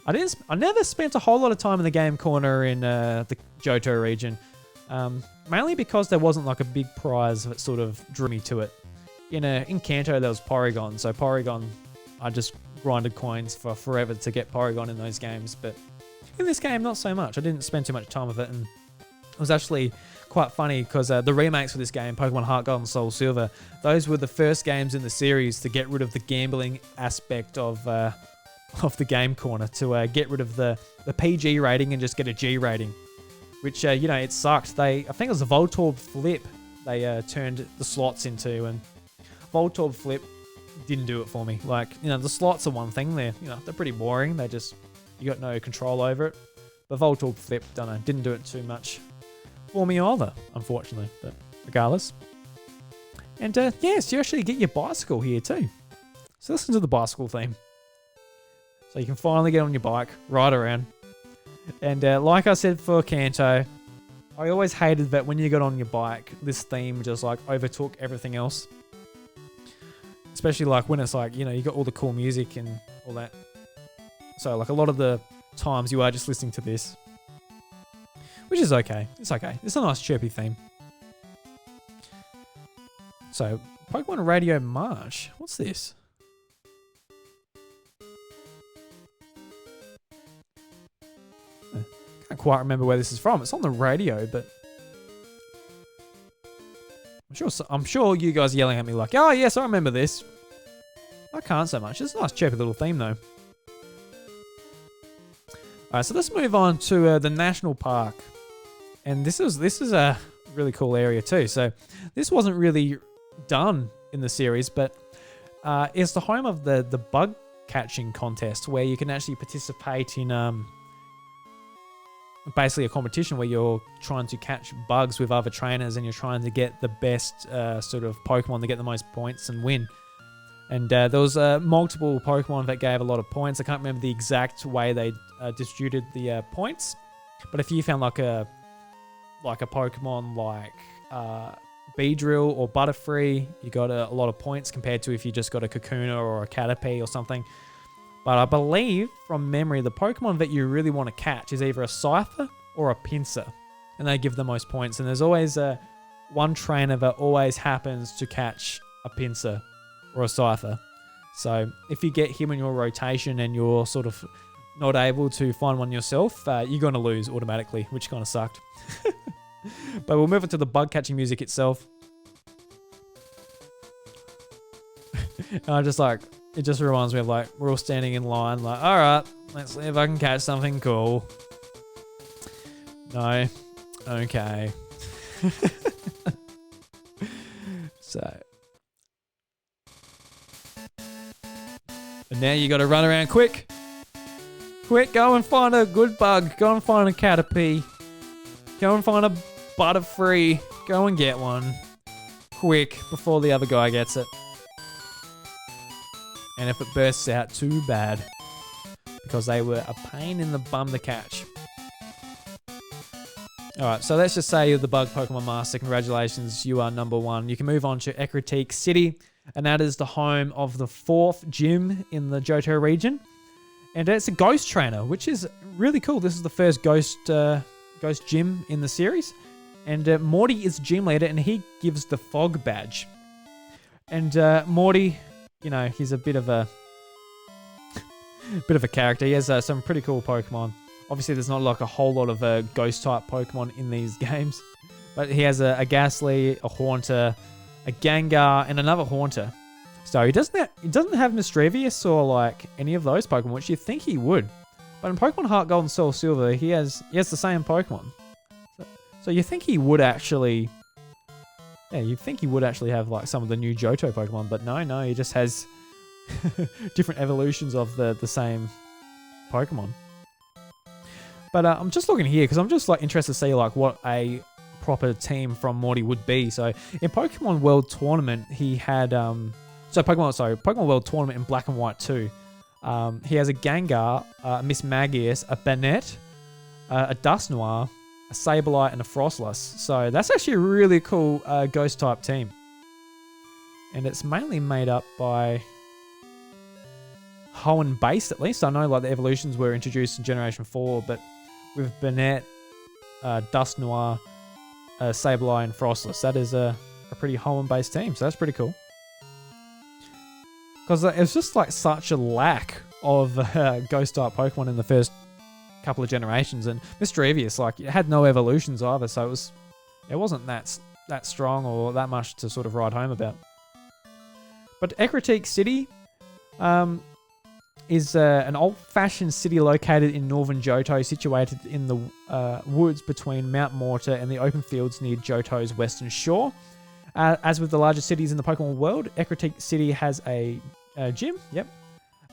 I never spent a whole lot of time in the game corner in the Johto region, mainly because there wasn't like a big prize that sort of drew me to it. In Kanto there was Porygon, so Porygon, I just grinded coins for forever to get Porygon in those games. But in this game, not so much. I didn't spend too much time with it, and it was actually quite funny because the remakes for this game, Pokemon Heart Gold and Soul Silver, those were the first games in the series to get rid of the gambling aspect of the game corner, to get rid of the PG rating and just get a G rating, which it sucked. I think it was a Voltorb Flip they turned the slots into, and Voltorb Flip didn't do it for me. Like, the slots are one thing, they're pretty boring. You got no control over it. But Voltorb Flip, didn't do it too much for me either, unfortunately, but regardless. And yes, you actually get your bicycle here too. So listen to the bicycle theme. So you can finally get on your bike, ride around. And like I said for Kanto, I always hated that when you got on your bike, this theme just like overtook everything else. Especially like when it's like, you got all the cool music and all that. So like a lot of the times you are just listening to this. Which is okay. It's okay. It's a nice chirpy theme. So, Pokemon Radio March. What's this? Can't quite remember where this is from. It's on the radio, but I'm sure you guys are yelling at me like, oh yes, I remember this. I can't so much. It's a nice chirpy little theme though. Alright, so let's move on to the National Park. And this is a really cool area too. So this wasn't really done in the series, but it's the home of the bug catching contest, where you can actually participate in basically a competition where you're trying to catch bugs with other trainers, and you're trying to get the best sort of Pokemon to get the most points and win. And there was multiple Pokemon that gave a lot of points. I can't remember the exact way they distributed the points, but if you found like a Pokemon like Beedrill or Butterfree, you got a lot of points compared to if you just got a Kakuna or a Caterpie or something. But I believe, from memory, the Pokemon that you really want to catch is either a Cypher or a Pinsir, and they give the most points. And there's always one trainer that always happens to catch a Pinsir or a Cypher. So if you get him in your rotation and you're sort of not able to find one yourself, you're going to lose automatically, which kind of sucked. But we'll move on to the bug catching music itself. It just reminds me of like, we're all standing in line like, all right, let's see if I can catch something cool. No. Okay. So. And now you got to run around quick. Quick, go and find a good bug. Go and find a Caterpie. Go and find a Butterfree. Go and get one. Quick, before the other guy gets it. And if it bursts out, too bad. Because they were a pain in the bum to catch. Alright, so let's just say you're the Bug Pokemon Master. Congratulations, you are number 1. You can move on to Ecruteak City, and that is the home of the 4th gym in the Johto region. And it's a ghost trainer, which is really cool. This is the first ghost gym in the series. And Morty is gym leader, and he gives the Fog Badge. And Morty, you know, he's a bit of a character. He has some pretty cool Pokemon. Obviously, there's not like a whole lot of ghost-type Pokemon in these games. But he has a Ghastly, a Haunter, a Gengar, and another Haunter. So he doesn't have Mischievous or like any of those Pokemon, which you think he would. But in Pokemon Heart Gold and Soul Silver, he has the same Pokemon. So you think he would actually... Yeah, you'd think he would actually have like some of the new Johto Pokemon, but no, he just has different evolutions of the same Pokemon. But I'm just looking here because I'm just like interested to see like what a proper team from Morty would be. So in Pokemon World Tournament, he had Pokemon World Tournament in Black and White 2. He has a Gengar, a Miss Magius, a Banette, a Dusknoir, a Sableye, and a Frostless. So that's actually a really cool ghost type team. And it's mainly made up by Hoenn based, at least. I know like the evolutions were introduced in Generation 4, but with Banette, Dusknoir, Sableye, and Frostless, that is a pretty Hoenn based team. So that's pretty cool. Because it's just like such a lack of ghost type Pokemon in the first couple of generations, and Mischievous, like, it had no evolutions either, so it wasn't that strong or that much to sort of write home about. But Ecruteak City is an old-fashioned city located in northern Johto, situated in the woods between Mount Mortar and the open fields near Johto's western shore. As with the largest cities in the Pokemon world, Ecruteak City has a gym. Yep.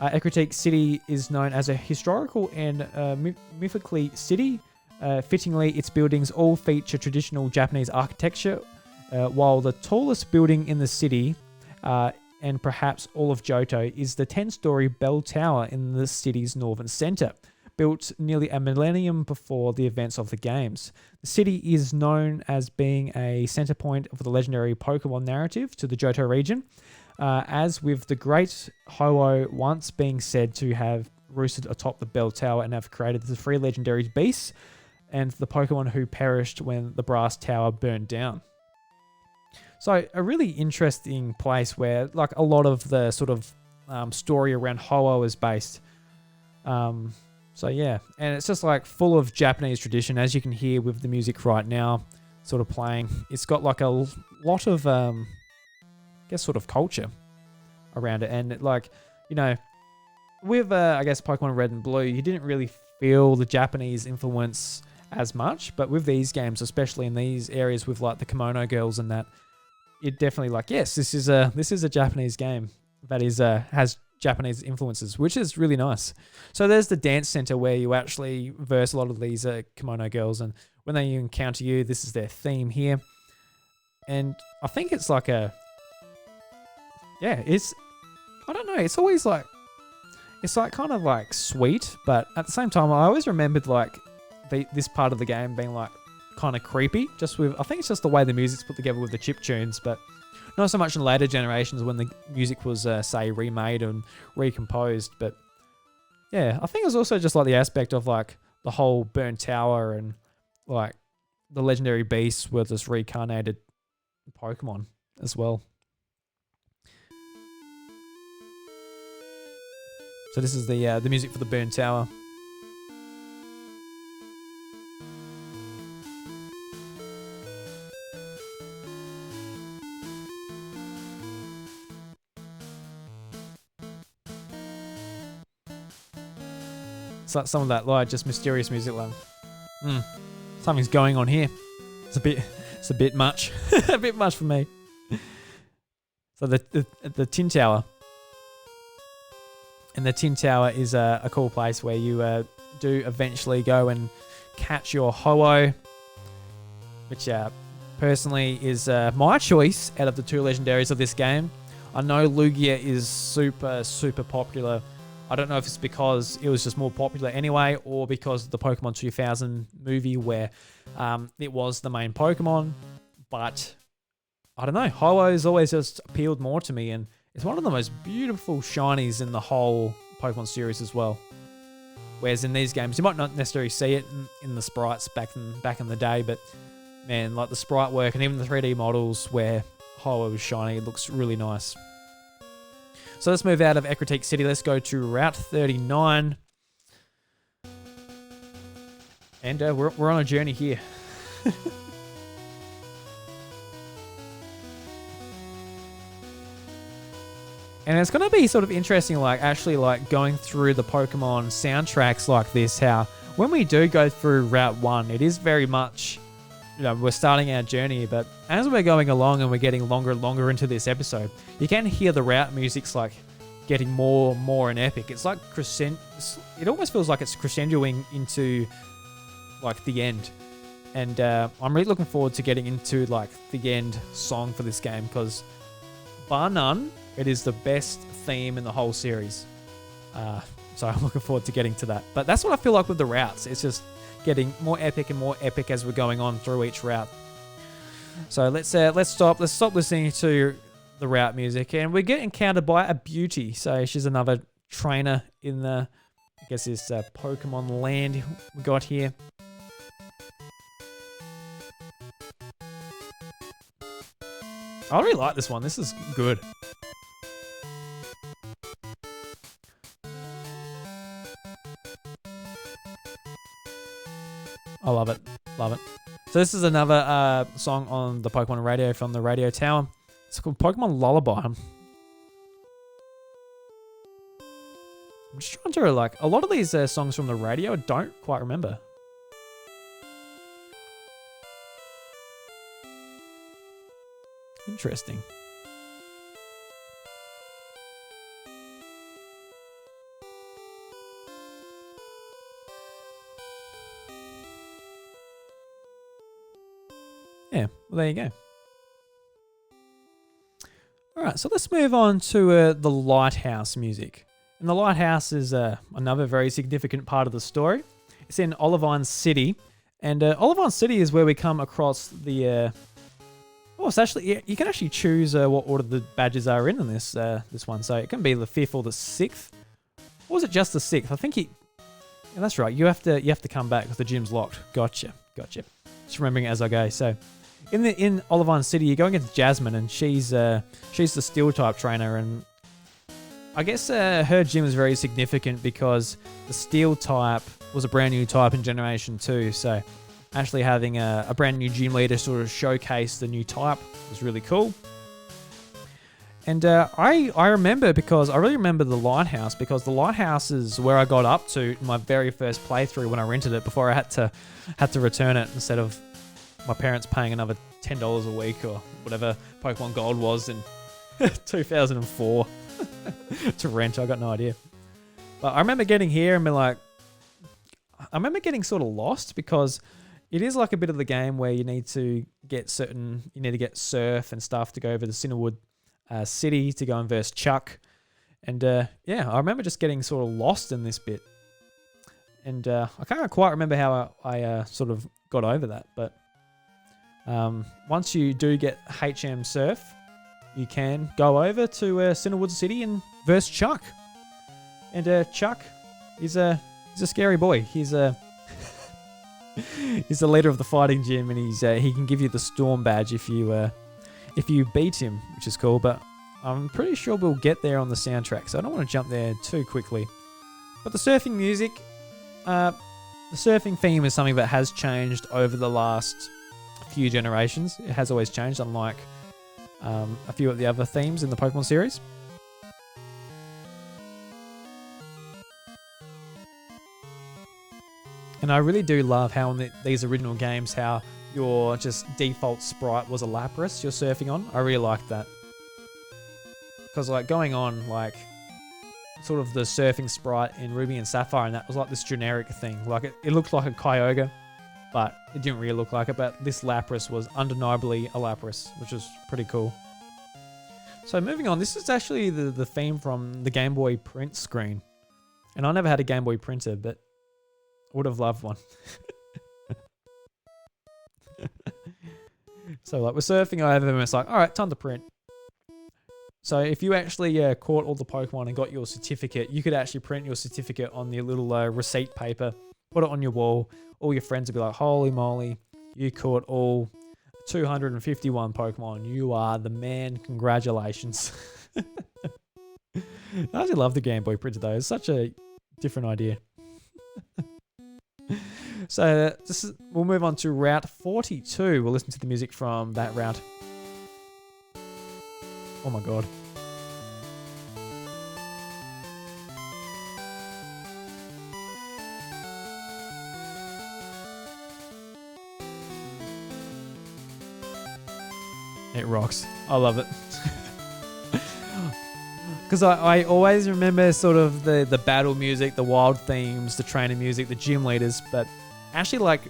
Ecruteak City is known as a historical and mythically city. Fittingly, its buildings all feature traditional Japanese architecture, while the tallest building in the city, and perhaps all of Johto, is the 10-story bell tower in the city's northern center, built nearly a millennium before the events of the games. The city is known as being a center point of the legendary Pokemon narrative to the Johto region, as with the great Ho-Oh once being said to have roosted atop the bell tower and have created the 3 legendary beasts and the Pokemon who perished when the brass tower burned down. So a really interesting place where like a lot of the sort of story around Ho-Oh is based. So yeah, and it's just like full of Japanese tradition, as you can hear with the music right now sort of playing. It's got like a lot of sort of culture around it, and like, you know, with I guess Pokemon Red and Blue, you didn't really feel the Japanese influence as much, but with these games, especially in these areas with like the kimono girls and that, it definitely like, yes, this is a Japanese game that is has Japanese influences, which is really nice. So there's the dance center where you actually verse a lot of these kimono girls, and when they encounter you, this is their theme here. And I think it's like I don't know, it's always like, it's like kind of like sweet, but at the same time, I always remembered like this part of the game being like kind of creepy, just with, I think it's just the way the music's put together with the chip tunes, but not so much in later generations when the music was, say, remade and recomposed. But yeah, I think it was also just like the aspect of like the whole burnt tower and like the legendary beasts were just reincarnated Pokemon as well. So this is the music for the burnt tower. It's like some of that like just mysterious music like something's going on here. It's a bit much. A bit much for me. So the Tin Tower. And the Tin Tower is a cool place where you do eventually go and catch your Ho-Oh. which personally is my choice out of the 2 legendaries of this game. I know Lugia is super, super popular. I don't know if it's because it was just more popular anyway, or because of the Pokemon 2000 movie where it was the main Pokemon. But I don't know. Ho-Oh's always just appealed more to me, and it's one of the most beautiful shinies in the whole Pokemon series as well. Whereas in these games, you might not necessarily see it in the sprites back in the day, but man, like the sprite work and even the 3D models where Ho-Oh was shiny, it looks really nice. So let's move out of Ecruteak City. Let's go to Route 39. And we're on a journey here. And it's going to be sort of interesting, like actually like going through the Pokemon soundtracks like this, how when we do go through Route 1, it is very much, we're starting our journey, but as we're going along and we're getting longer and longer into this episode, you can hear the route music's like getting more and epic. It's like it almost feels like it's crescendoing into like the end. And I'm really looking forward to getting into like the end song for this game, because bar none, it is the best theme in the whole series. So I'm looking forward to getting to that. But that's what I feel like with the routes. It's just getting more epic and more epic as we're going on through each route. So let's stop listening to the route music, and we get encountered by a beauty. So she's another trainer in the, I guess this Pokemon land we got here. I really like this one. This is good. I love it. Love it. So this is another song on the Pokemon radio from the radio tower. It's called Pokemon Lullaby. I'm just trying to, like, a lot of these songs from the radio I don't quite remember. Interesting. Yeah, well, there you go. Alright, so let's move on to the lighthouse music. And the lighthouse is another very significant part of the story. It's in Olivine City. And Olivine City is where we come across the... well, it's actually... you can actually choose what order the badges are in this this one. So it can be the 5th or the 6th. Or was it just the 6th? I think yeah, that's right. You have to come back because the gym's locked. Gotcha. Just remembering it as I go. So... In Olivine City, you're going against Jasmine, and she's the Steel type trainer, and I guess her gym is very significant because the Steel type was a brand new type in Generation 2. So actually having a brand new gym leader sort of showcase the new type was really cool. And I remember, because I really remember the lighthouse, because the lighthouse is where I got up to in my very first playthrough when I rented it before I had to return it, instead of my parents paying another $10 a week or whatever Pokemon Gold was in 2004 to rent. I got no idea. But I remember getting here and being like, I remember getting sort of lost, because it is like a bit of the game where you need to get Surf and stuff to go over to Cinnawood City to go and verse Chuck. And yeah, I remember just getting sort of lost in this bit. And I can't quite remember how I sort of got over that, but once you do get HM Surf, you can go over to Cinnawood City and verse Chuck. And Chuck is a scary boy. He's the leader of the fighting gym, and he can give you the Storm badge if you beat him, which is cool. But I'm pretty sure we'll get there on the soundtrack, so I don't want to jump there too quickly. But the surfing music, the surfing theme is something that has changed over the last few generations. It has always changed, unlike a few of the other themes in the Pokemon series. And I really do love how in these original games, how your just default sprite was a Lapras you're surfing on. I really liked that. Because like going on, like sort of the surfing sprite in Ruby and Sapphire, and that was like this generic thing. Like it looked like a Kyogre. but it didn't really look like it. But this Lapras was undeniably a Lapras, which was pretty cool. So moving on, this is actually the theme from the Game Boy print screen. And I never had a Game Boy printer, but would have loved one. So like we're surfing over them and it's like, all right, time to print. So if you actually caught all the Pokemon and got your certificate, you could actually print your certificate on the little receipt paper, put it on your wall. All your friends would be like, holy moly, you caught all 251 Pokemon. You are the man. Congratulations. I actually love the Game Boy printer though. It's such a different idea. So we'll move on to Route 42. We'll listen to the music from that route. Oh my god. It rocks. I love it. Because I always remember sort of the battle music, the wild themes, the trainer music, the gym leaders, but actually like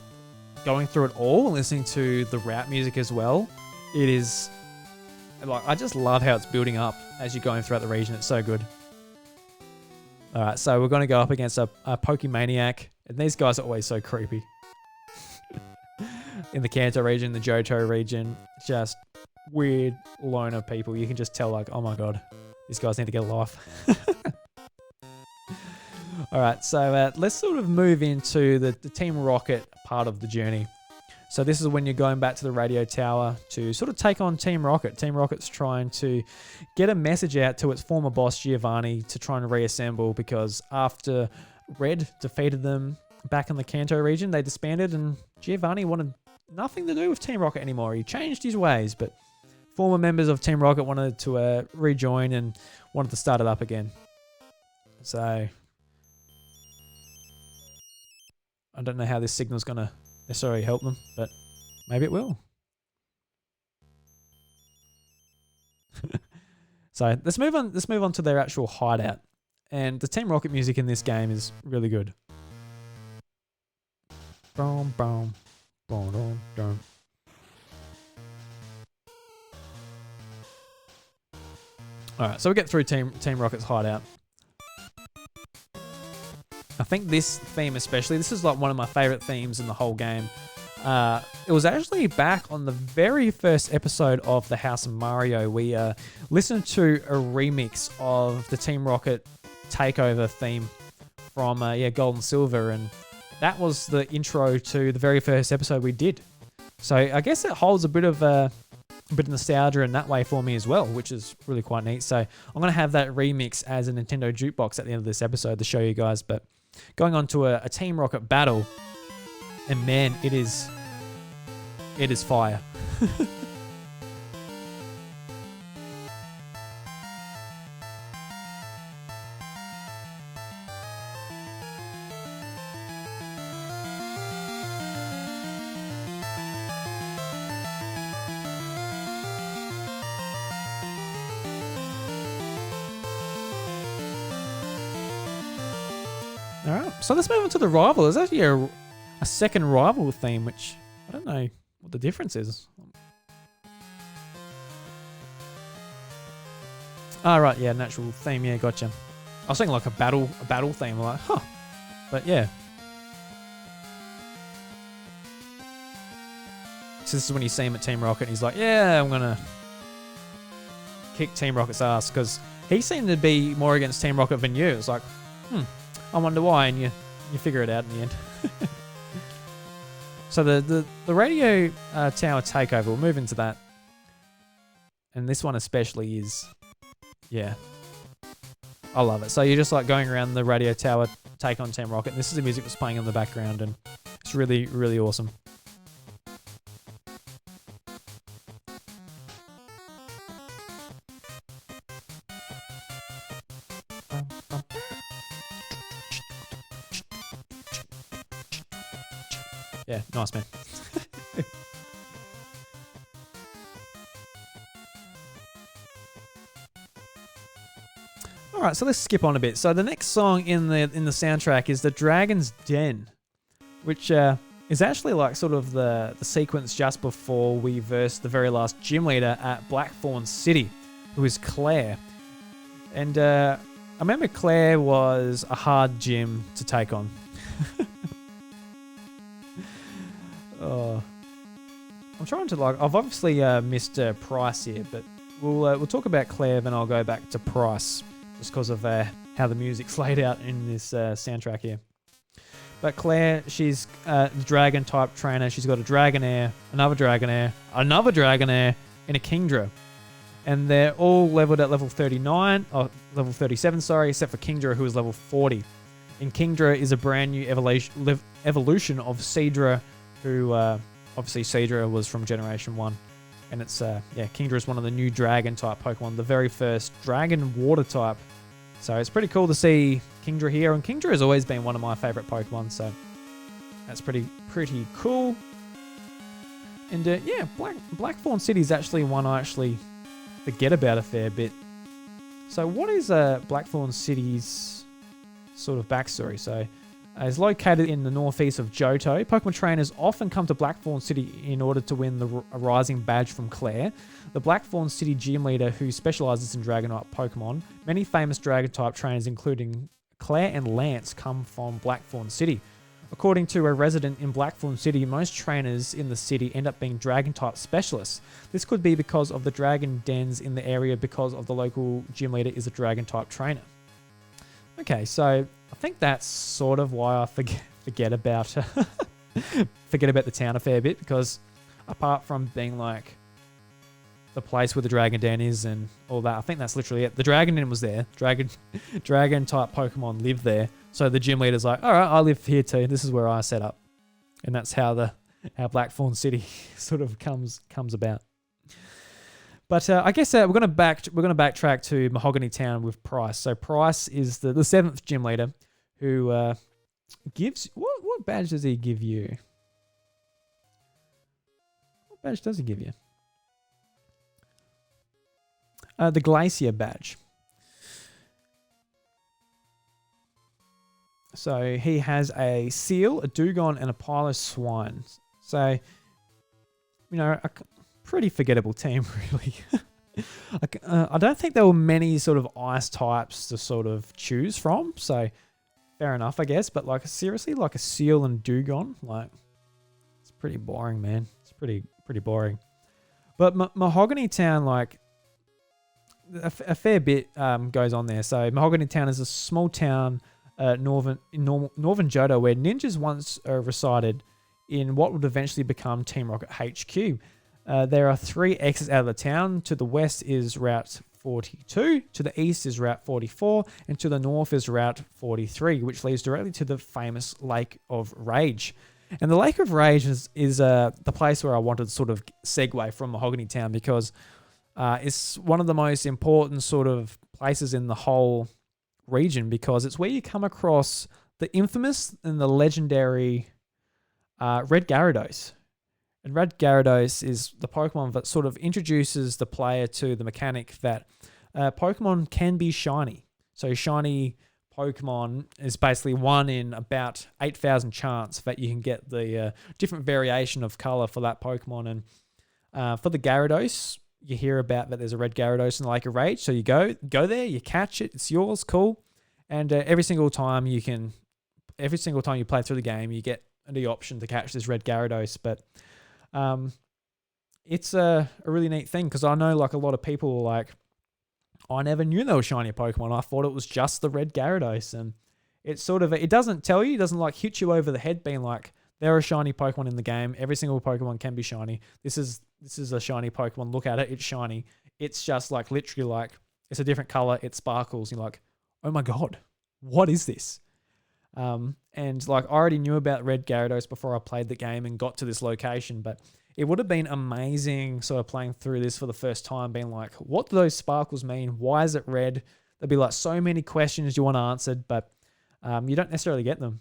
going through it all and listening to the route music as well, it is like, I just love how it's building up as you're going throughout the region. It's so good. All right, so we're going to go up against a Pokemaniac, and these guys are always so creepy. In the Kanto region, the Johto region, just weird loner people. You can just tell like, oh my god, these guys need to get a life. All right, so let's sort of move into the Team Rocket part of the journey. So this is when you're going back to the radio tower to sort of take on Team Rocket. Team Rocket's trying to get a message out to its former boss, Giovanni, to try and reassemble, because after Red defeated them back in the Kanto region, they disbanded and Giovanni wanted nothing to do with Team Rocket anymore. He changed his ways, but former members of Team Rocket wanted to rejoin and wanted to start it up again. So I don't know how this signal's going to necessarily help them, but maybe it will. So let's move on to their actual hideout. And the Team Rocket music in this game is really good. Boom, boom, boom, boom, boom. All right, so we get through Team Rocket's hideout. I think this theme especially, this is like one of my favorite themes in the whole game. It was actually back on the very first episode of the House of Mario. We listened to a remix of the Team Rocket takeover theme from Gold and Silver, and that was the intro to the very first episode we did. So I guess it holds a bit of nostalgia in that way for me as well, which is really quite neat. So I'm going to have that remix as a Nintendo jukebox at the end of this episode to show you guys. But going on to a Team Rocket battle, and man, it is fire. Alright, so let's move on to the rival. There's actually a second rival theme, which I don't know what the difference is. Right, yeah, natural theme, yeah, gotcha. I was thinking like a battle theme, like, huh. But yeah. So this is when you see him at Team Rocket and he's like, yeah, I'm gonna kick Team Rocket's ass, because he seemed to be more against Team Rocket than you. It's like, I wonder why, and you figure it out in the end. So the radio tower takeover, we'll move into that. And this one especially is, yeah, I love it. So you're just like going around the radio tower, take on Team Rocket. And this is the music that's playing in the background, and it's really, really awesome. Yeah, nice, man. All right, so let's skip on a bit. So the next song in the soundtrack is The Dragon's Den, which is actually like sort of the sequence just before we verse the very last gym leader at Blackthorn City, who is Claire. And I remember Claire was a hard gym to take on. Oh, I'm trying to I've obviously missed Price here, but we'll talk about Claire, then I'll go back to Price just because of how the music's laid out in this soundtrack here. But Claire, she's the dragon type trainer. She's got a Dragonair, another Dragonair, and a Kingdra. And they're all leveled at level 39, or level 37, sorry, except for Kingdra, who is level 40. And Kingdra is a brand new evolution of Seadra, who obviously Seadra was from Generation 1. And it's, Kingdra is one of the new dragon type Pokemon, the very first dragon water type. So it's pretty cool to see Kingdra here, and Kingdra has always been one of my favorite Pokemon, so that's pretty cool. And Blackthorn City is actually one I actually forget about a fair bit. So what is Blackthorn City's sort of backstory? So it's located in the northeast of Johto. Pokemon trainers often come to Blackthorn City in order to win the Rising Badge from Claire, the Blackthorn City gym leader who specializes in Dragonite Pokemon. Many famous Dragon-type trainers, including Claire and Lance, come from Blackthorn City. According to a resident in Blackthorn City, most trainers in the city end up being Dragon-type specialists. This could be because of the Dragon dens in the area, because of the local gym leader is a Dragon-type trainer. Okay, so I think that's sort of why I forget about the town a fair bit, because apart from being like the place where the Dragon Den is and all that, I think that's literally it. The Dragon Den was there. Dragon type Pokemon live there. So the gym leader's like, all right, I live here too. This is where I set up. And that's how Blackthorn City sort of comes about. But I guess we're gonna backtrack to Mahogany Town with Price. So Price is the 7th gym leader who gives what badge does he give you? What badge does he give you? The Glacier badge. So he has a Seal, a Dugong, and a Piloswine. So, a pretty forgettable team, really. I don't think there were many sort of ice types to sort of choose from. So, fair enough, I guess. But seriously, a Seal and Dugong, it's pretty boring, man. It's pretty boring. But Mahogany Town, a fair bit goes on there. So Mahogany Town is a small town northern Johto where ninjas once resided in what would eventually become Team Rocket HQ. There are 3 exits out of the town. To the west is Route 42, to the east is Route 44, and to the north is Route 43, which leads directly to the famous Lake of Rage. And the Lake of Rage is the place where I wanted to sort of segue from Mahogany Town, because it's one of the most important sort of places in the whole region, because it's where you come across the infamous and the legendary Red Gyarados. And Red Gyarados is the Pokemon that sort of introduces the player to the mechanic that Pokemon can be shiny. So shiny Pokemon is basically 1 in about 8,000 chance that you can get the different variation of color for that Pokemon. And for the Gyarados, you hear about that there's a Red Gyarados in the Lake of Rage. So you go there, you catch it, it's yours, cool. And every single time you play through the game, you get the option to catch this Red Gyarados. But it's a really neat thing, because I know a lot of people are like, I never knew there were shiny Pokemon. I thought it was just the Red Gyarados. And it's sort of, it doesn't tell you, it doesn't hit you over the head being like, there are shiny Pokemon in the game. Every single Pokemon can be shiny. This is a shiny Pokemon. Look at it. It's shiny. It's just literally it's a different color. It sparkles. You're like, oh my God, what is this? And I already knew about Red Gyarados before I played the game and got to this location, but it would have been amazing sort of playing through this for the first time, being like, what do those sparkles mean? Why is it red? There'd be so many questions you want answered, but you don't necessarily get them.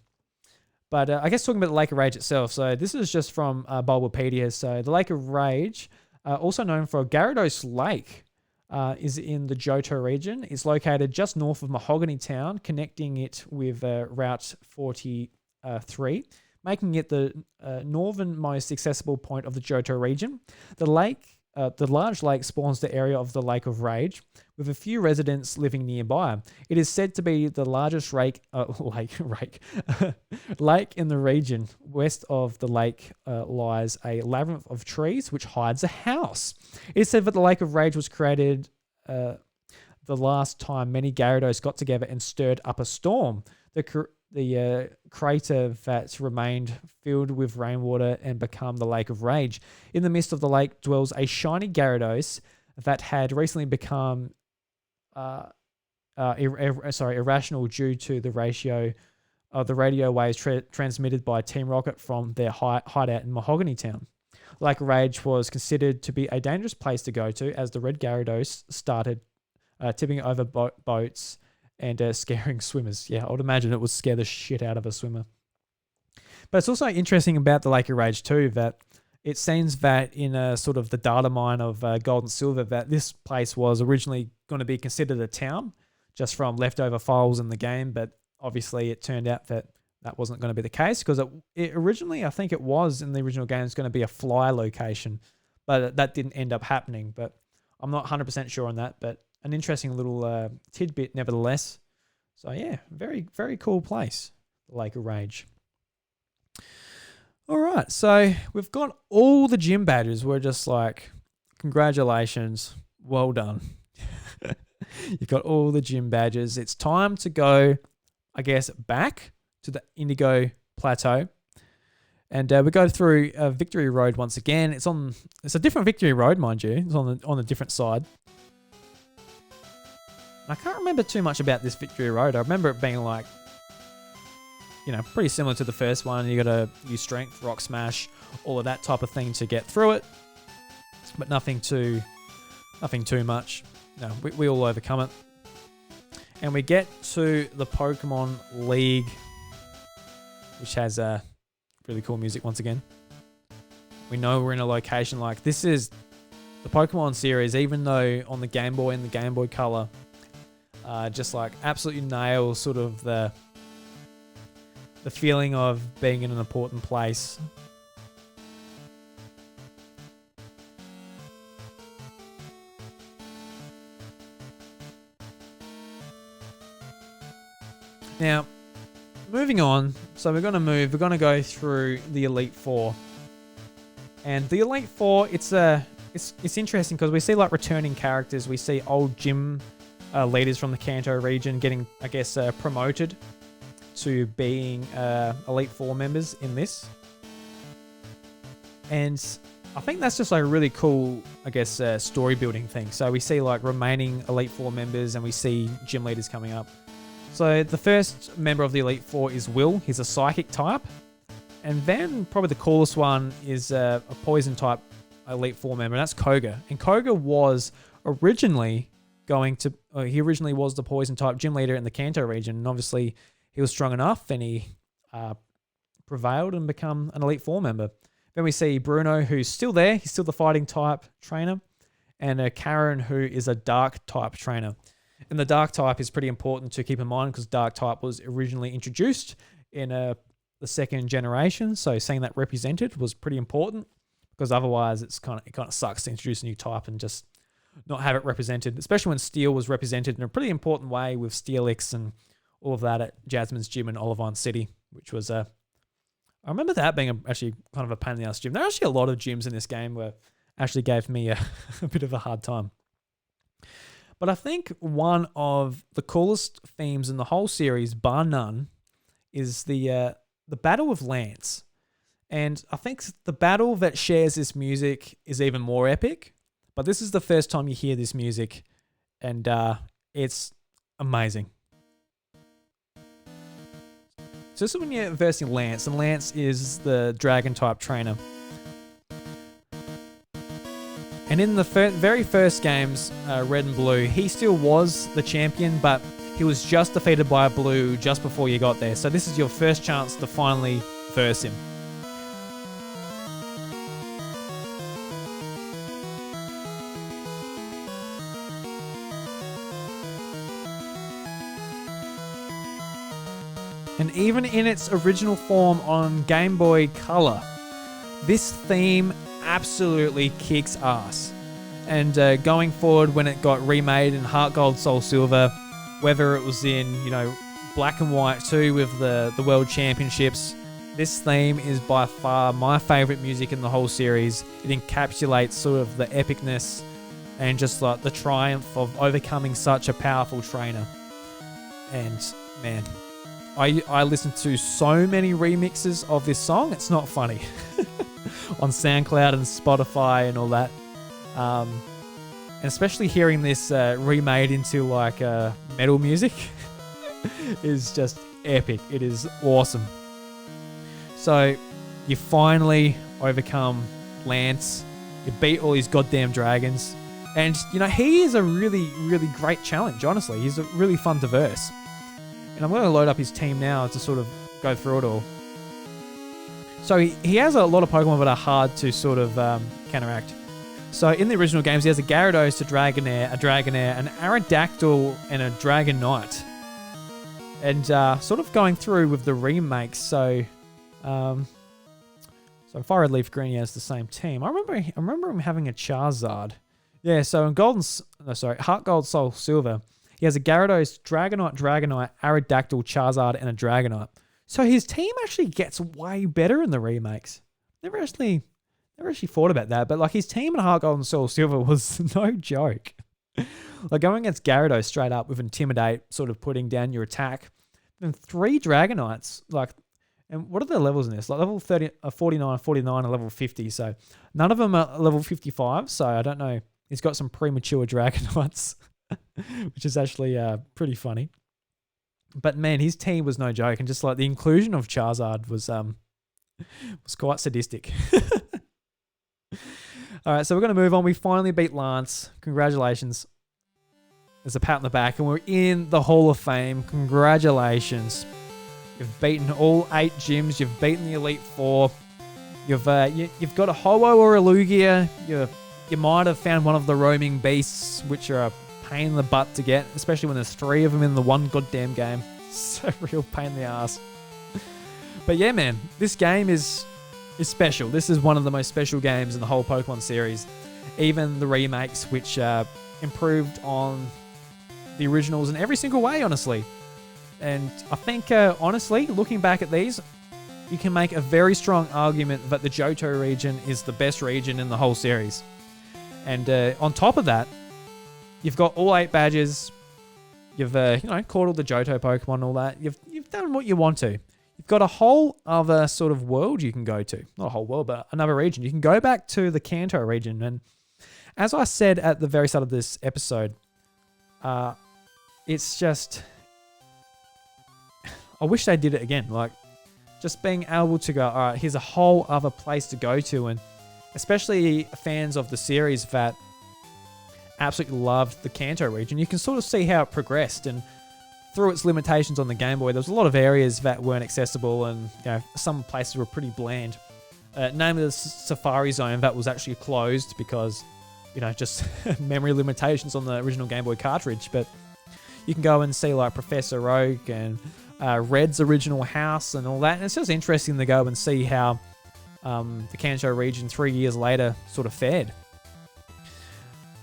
But I guess talking about the Lake of Rage itself, so this is just from Bulbapedia. So the Lake of Rage, also known for Gyarados Lake, is in the Johto region. It's located just north of Mahogany Town, connecting it with Route 43. making it the northernmost accessible point of the Johto region. The large lake spawns the area of the Lake of Rage, with a few residents living nearby. It is said to be the largest lake in the region. West of the lake lies a labyrinth of trees which hides a house. It is said that the Lake of Rage was created the last time many Gyarados got together and stirred up a storm. The crater that remained filled with rainwater and become the Lake of Rage. In the midst of the lake dwells a shiny Gyarados that had recently become irrational due to the ratio of the radio waves transmitted by Team Rocket from their hideout in Mahogany Town. Lake of Rage was considered to be a dangerous place to go to as the red Gyarados started tipping over boats and scaring swimmers. Yeah, I would imagine it would scare the shit out of a swimmer. But it's also interesting about the Lake of Rage too, that it seems that in sort of the data mine of Gold and Silver, that this place was originally going to be considered a town just from leftover files in the game. But obviously it turned out that that wasn't going to be the case, because it originally, I think it was in the original game, it's going to be a fly location, but that didn't end up happening. But I'm not 100% sure on that, but an interesting little tidbit nevertheless. So yeah, very, very cool place, the Lake of Rage. All right, so we've got all the gym badges. We're just like, congratulations, well done. You've got all the gym badges. It's time to go, I guess, back to the Indigo Plateau. And we go through Victory Road once again. It's a different Victory Road, mind you. It's on a different side. I can't remember too much about this Victory Road. I remember it being like, pretty similar to the first one. You got to use strength, rock smash, all of that type of thing to get through it. But nothing too much. No, we all overcome it. And we get to the Pokemon League, which has really cool music once again. We know we're in a location like this is the Pokemon series, even though on the Game Boy and the Game Boy Color, just like absolutely nail sort of the feeling of being in an important place. Now, moving on. So we're going to go through the Elite Four. And the Elite Four, it's interesting because we see like returning characters. We see old gym leaders from the Kanto region getting, I guess, promoted to being Elite Four members in this. And I think that's just like a really cool, I guess, story building thing. So we see like remaining Elite Four members and we see gym leaders coming up. So the first member of the Elite Four is Will. He's a psychic type. And then probably the coolest one is a poison type Elite Four member, and that's Koga. And Koga was originally he originally was the poison type gym leader in the Kanto region. And obviously he was strong enough and he prevailed and become an Elite Four member. Then we see Bruno, who's still there. He's still the fighting type trainer. And Karen, who is a dark type trainer. And the dark type is pretty important to keep in mind because dark type was originally introduced in the second generation. So seeing that represented was pretty important because otherwise it kind of sucks to introduce a new type and just not have it represented, especially when Steel was represented in a pretty important way with Steelix and all of that at Jasmine's gym in Olivine City, which was I remember that being actually kind of a pain in the ass gym. There are actually a lot of gyms in this game where actually gave me a bit of a hard time. But I think one of the coolest themes in the whole series, bar none, is the Battle of Lance. And I think the battle that shares this music is even more epic. But this is the first time you hear this music, and it's amazing. So this is when you're versing Lance, and Lance is the Dragon-type trainer. And in the very first games, Red and Blue, he still was the champion, but he was just defeated by a Blue just before you got there. So this is your first chance to finally verse him. And even in its original form on Game Boy Color, this theme absolutely kicks ass. And going forward, when it got remade in Heart Gold Soul Silver, whether it was in, black and white too with the World Championships, this theme is by far my favorite music in the whole series. It encapsulates sort of the epicness and just like the triumph of overcoming such a powerful trainer. And man, I listened to so many remixes of this song, it's not funny. On SoundCloud and Spotify and all that. And especially hearing this remade into like metal music is just epic. It is awesome. So you finally overcome Lance. You beat all these goddamn dragons. And, he is a really, really great challenge, honestly. He's a really fun to verse. And I'm going to load up his team now to sort of go through it all. So he has a lot of Pokemon that are hard to sort of counteract. So in the original games, he has a Gyarados, a Dragonair, an Aerodactyl, and a Dragonite. And sort of going through with the remakes, so Fire Red Leaf Green, he has the same team. I remember him having a Charizard. Yeah, so in Heart Gold Soul Silver, he has a Gyarados, Dragonite, Aerodactyl, Charizard, and a Dragonite. So his team actually gets way better in the remakes. Never actually thought about that, but like his team in Heart Gold and Soul Silver was no joke. Like going against Gyarados straight up with Intimidate, sort of putting down your attack. Then 3 Dragonites, and what are the levels in this? Like level 30, 49, 49, and level 50. So none of them are level 55. So I don't know. He's got some premature Dragonites, which is actually pretty funny. But man, his team was no joke, and just like the inclusion of Charizard was quite sadistic. All right, so we're going to move on. We finally beat Lance. Congratulations. There's a pat on the back, and we're in the Hall of Fame. Congratulations. You've beaten all 8 gyms. You've beaten the Elite Four. You've got a Ho-Oh or a Lugia. You might have found one of the roaming beasts, which are a pain in the butt to get, especially when there's 3 of them in the one goddamn game. So real pain in the ass. But yeah, man, this game is special. This is one of the most special games in the whole Pokemon series. Even the remakes, which improved on the originals in every single way, honestly. And I think, honestly, looking back at these, you can make a very strong argument that the Johto region is the best region in the whole series. And on top of that, you've got all 8 badges. You've caught all the Johto Pokemon, all that. You've done what you want to. You've got a whole other sort of world you can go to. Not a whole world, but another region. You can go back to the Kanto region. And as I said at the very start of this episode, it's just... I wish they did it again. Like, just being able to go, all right, here's a whole other place to go to. And especially fans of the series that absolutely loved the Kanto region, you can sort of see how it progressed. And through its limitations on the Game Boy, there was a lot of areas that weren't accessible, and some places were pretty bland. Namely the Safari Zone, that was actually closed because, just memory limitations on the original Game Boy cartridge. But you can go and see like Professor Oak and Red's original house and all that. And it's just interesting to go and see how the Kanto region 3 years later sort of fared.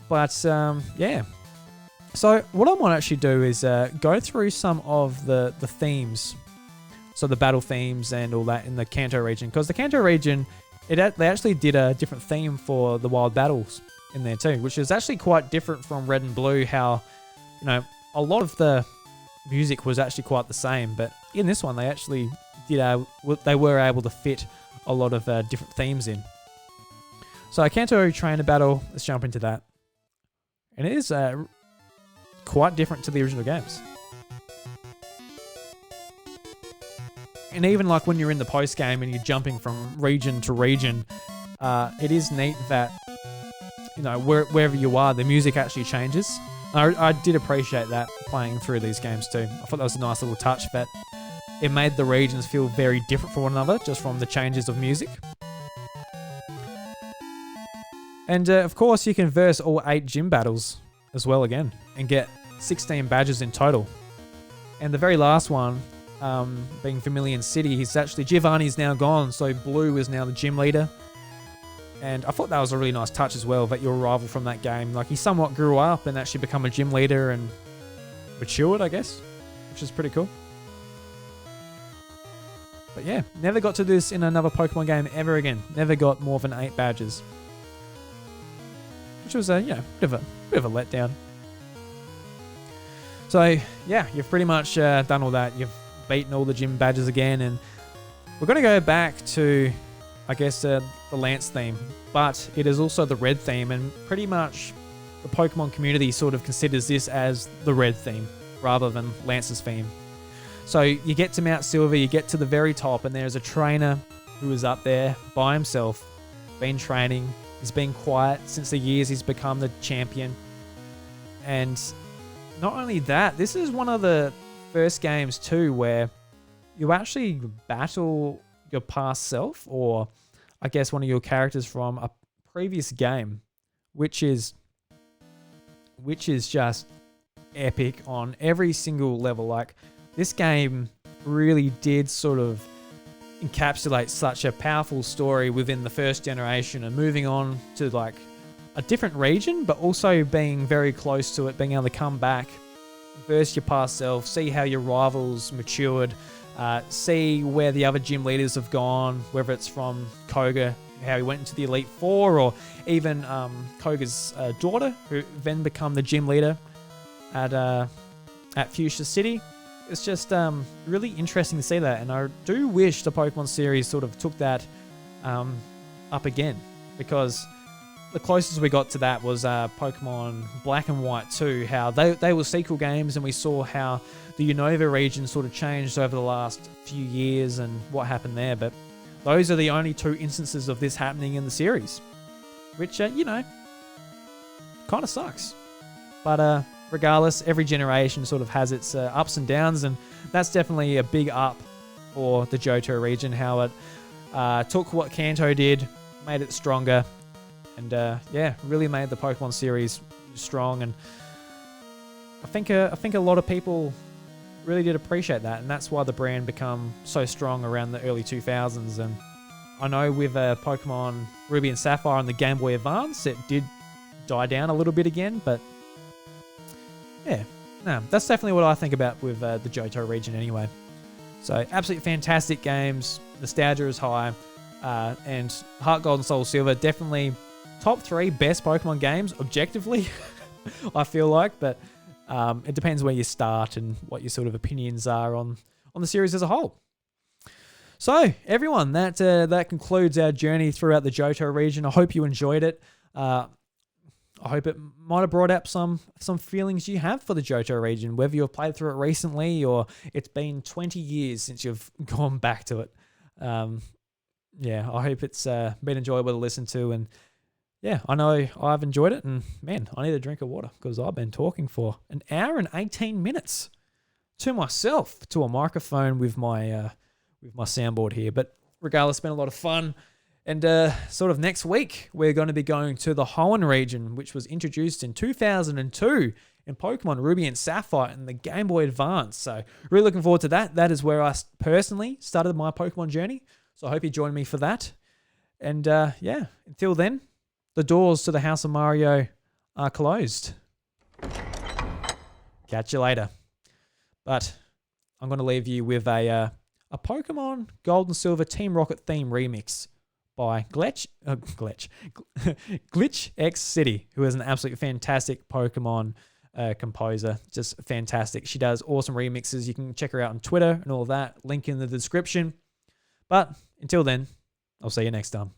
But yeah. So what I might actually do is go through some of the themes, so the battle themes and all that in the Kanto region, because the Kanto region, they actually did a different theme for the wild battles in there too, which is actually quite different from Red and Blue. How a lot of the music was actually quite the same, but in this one they actually they were able to fit a lot of different themes in. So a Kanto trainer battle. Let's jump into that, and it is quite different to the original games. And even like when you're in the post game and you're jumping from region to region, it is neat that wherever you are, the music actually changes. I did appreciate that playing through these games too. I thought that was a nice little touch, that it made the regions feel very different from one another just from the changes of music. And of course you can verse all 8 gym battles as well again and get 16 badges in total. And the very last one being Vermilion City. He's actually, Giovanni's now gone, so Blue is now the gym leader. And I thought that was a really nice touch as well, that your rival from that game, like he somewhat grew up and actually become a gym leader and matured, I guess, which is pretty cool. But yeah, never got to this in another Pokemon game ever again. Never got more than 8 badges. Which was a, bit of a letdown. So yeah, you've pretty much done all that. You've beaten all the gym badges again, and we're going to go back to, I guess, the Lance theme, but it is also the red theme, and pretty much the Pokemon community sort of considers this as the red theme rather than Lance's theme. So you get to Mount Silver, you get to the very top, and there's a trainer who is up there by himself, been training. He's been quiet since the years he's become the champion. And not only that, this is one of the first games too where you actually battle your past self, or I guess one of your characters from a previous game, which is just epic on every single level. Like, this game really did sort of encapsulate such a powerful story within the first generation, and moving on to like a different region, but also being very close to it, being able to come back, verse your past self, see how your rivals matured, see where the other gym leaders have gone, whether it's from Koga, how he went into the Elite Four, or even Koga's daughter, who then become the gym leader at Fuchsia City. It's just really interesting to see that, and I do wish the Pokemon series sort of took that up again, because the closest we got to that was Pokemon Black and White 2, how they were sequel games, and we saw how the Unova region sort of changed over the last few years and what happened there. But those are the only 2 instances of this happening in the series, which, kind of sucks. But regardless, every generation sort of has its ups and downs, and that's definitely a big up for the Johto region, how it took what Kanto did, made it stronger, and really made the Pokemon series strong. And I think a lot of people really did appreciate that, and that's why the brand became so strong around the early 2000s. And I know with Pokemon Ruby and Sapphire on the Game Boy Advance, it did die down a little bit again, but yeah, no, that's definitely what I think about with the Johto region anyway. So absolutely fantastic games, nostalgia is high, and Heart Gold and Soul Silver, definitely top 3 best Pokemon games, objectively, I feel like, but it depends where you start and what your sort of opinions are on the series as a whole. So everyone, that concludes our journey throughout the Johto region. I hope you enjoyed it. I hope it might have brought up some feelings you have for the Johto region, whether you've played through it recently or it's been 20 years since you've gone back to it. I hope it's been enjoyable to listen to, and yeah, I know I've enjoyed it, and man, I need a drink of water because I've been talking for an hour and 18 minutes to myself, to a microphone with my soundboard here. But regardless, it's been a lot of fun. And sort of next week, we're going to be going to the Hoenn region, which was introduced in 2002 in Pokemon Ruby and Sapphire and the Game Boy Advance. So really looking forward to that. That is where I personally started my Pokemon journey. So I hope you join me for that. And until then, the doors to the House of Mario are closed. Catch you later. But I'm going to leave you with a Pokemon Gold and Silver Team Rocket theme remix by Glitch X City, who is an absolutely fantastic Pokemon composer. Just fantastic. She does awesome remixes. You can check her out on Twitter and all of that. Link in the description. But until then, I'll see you next time.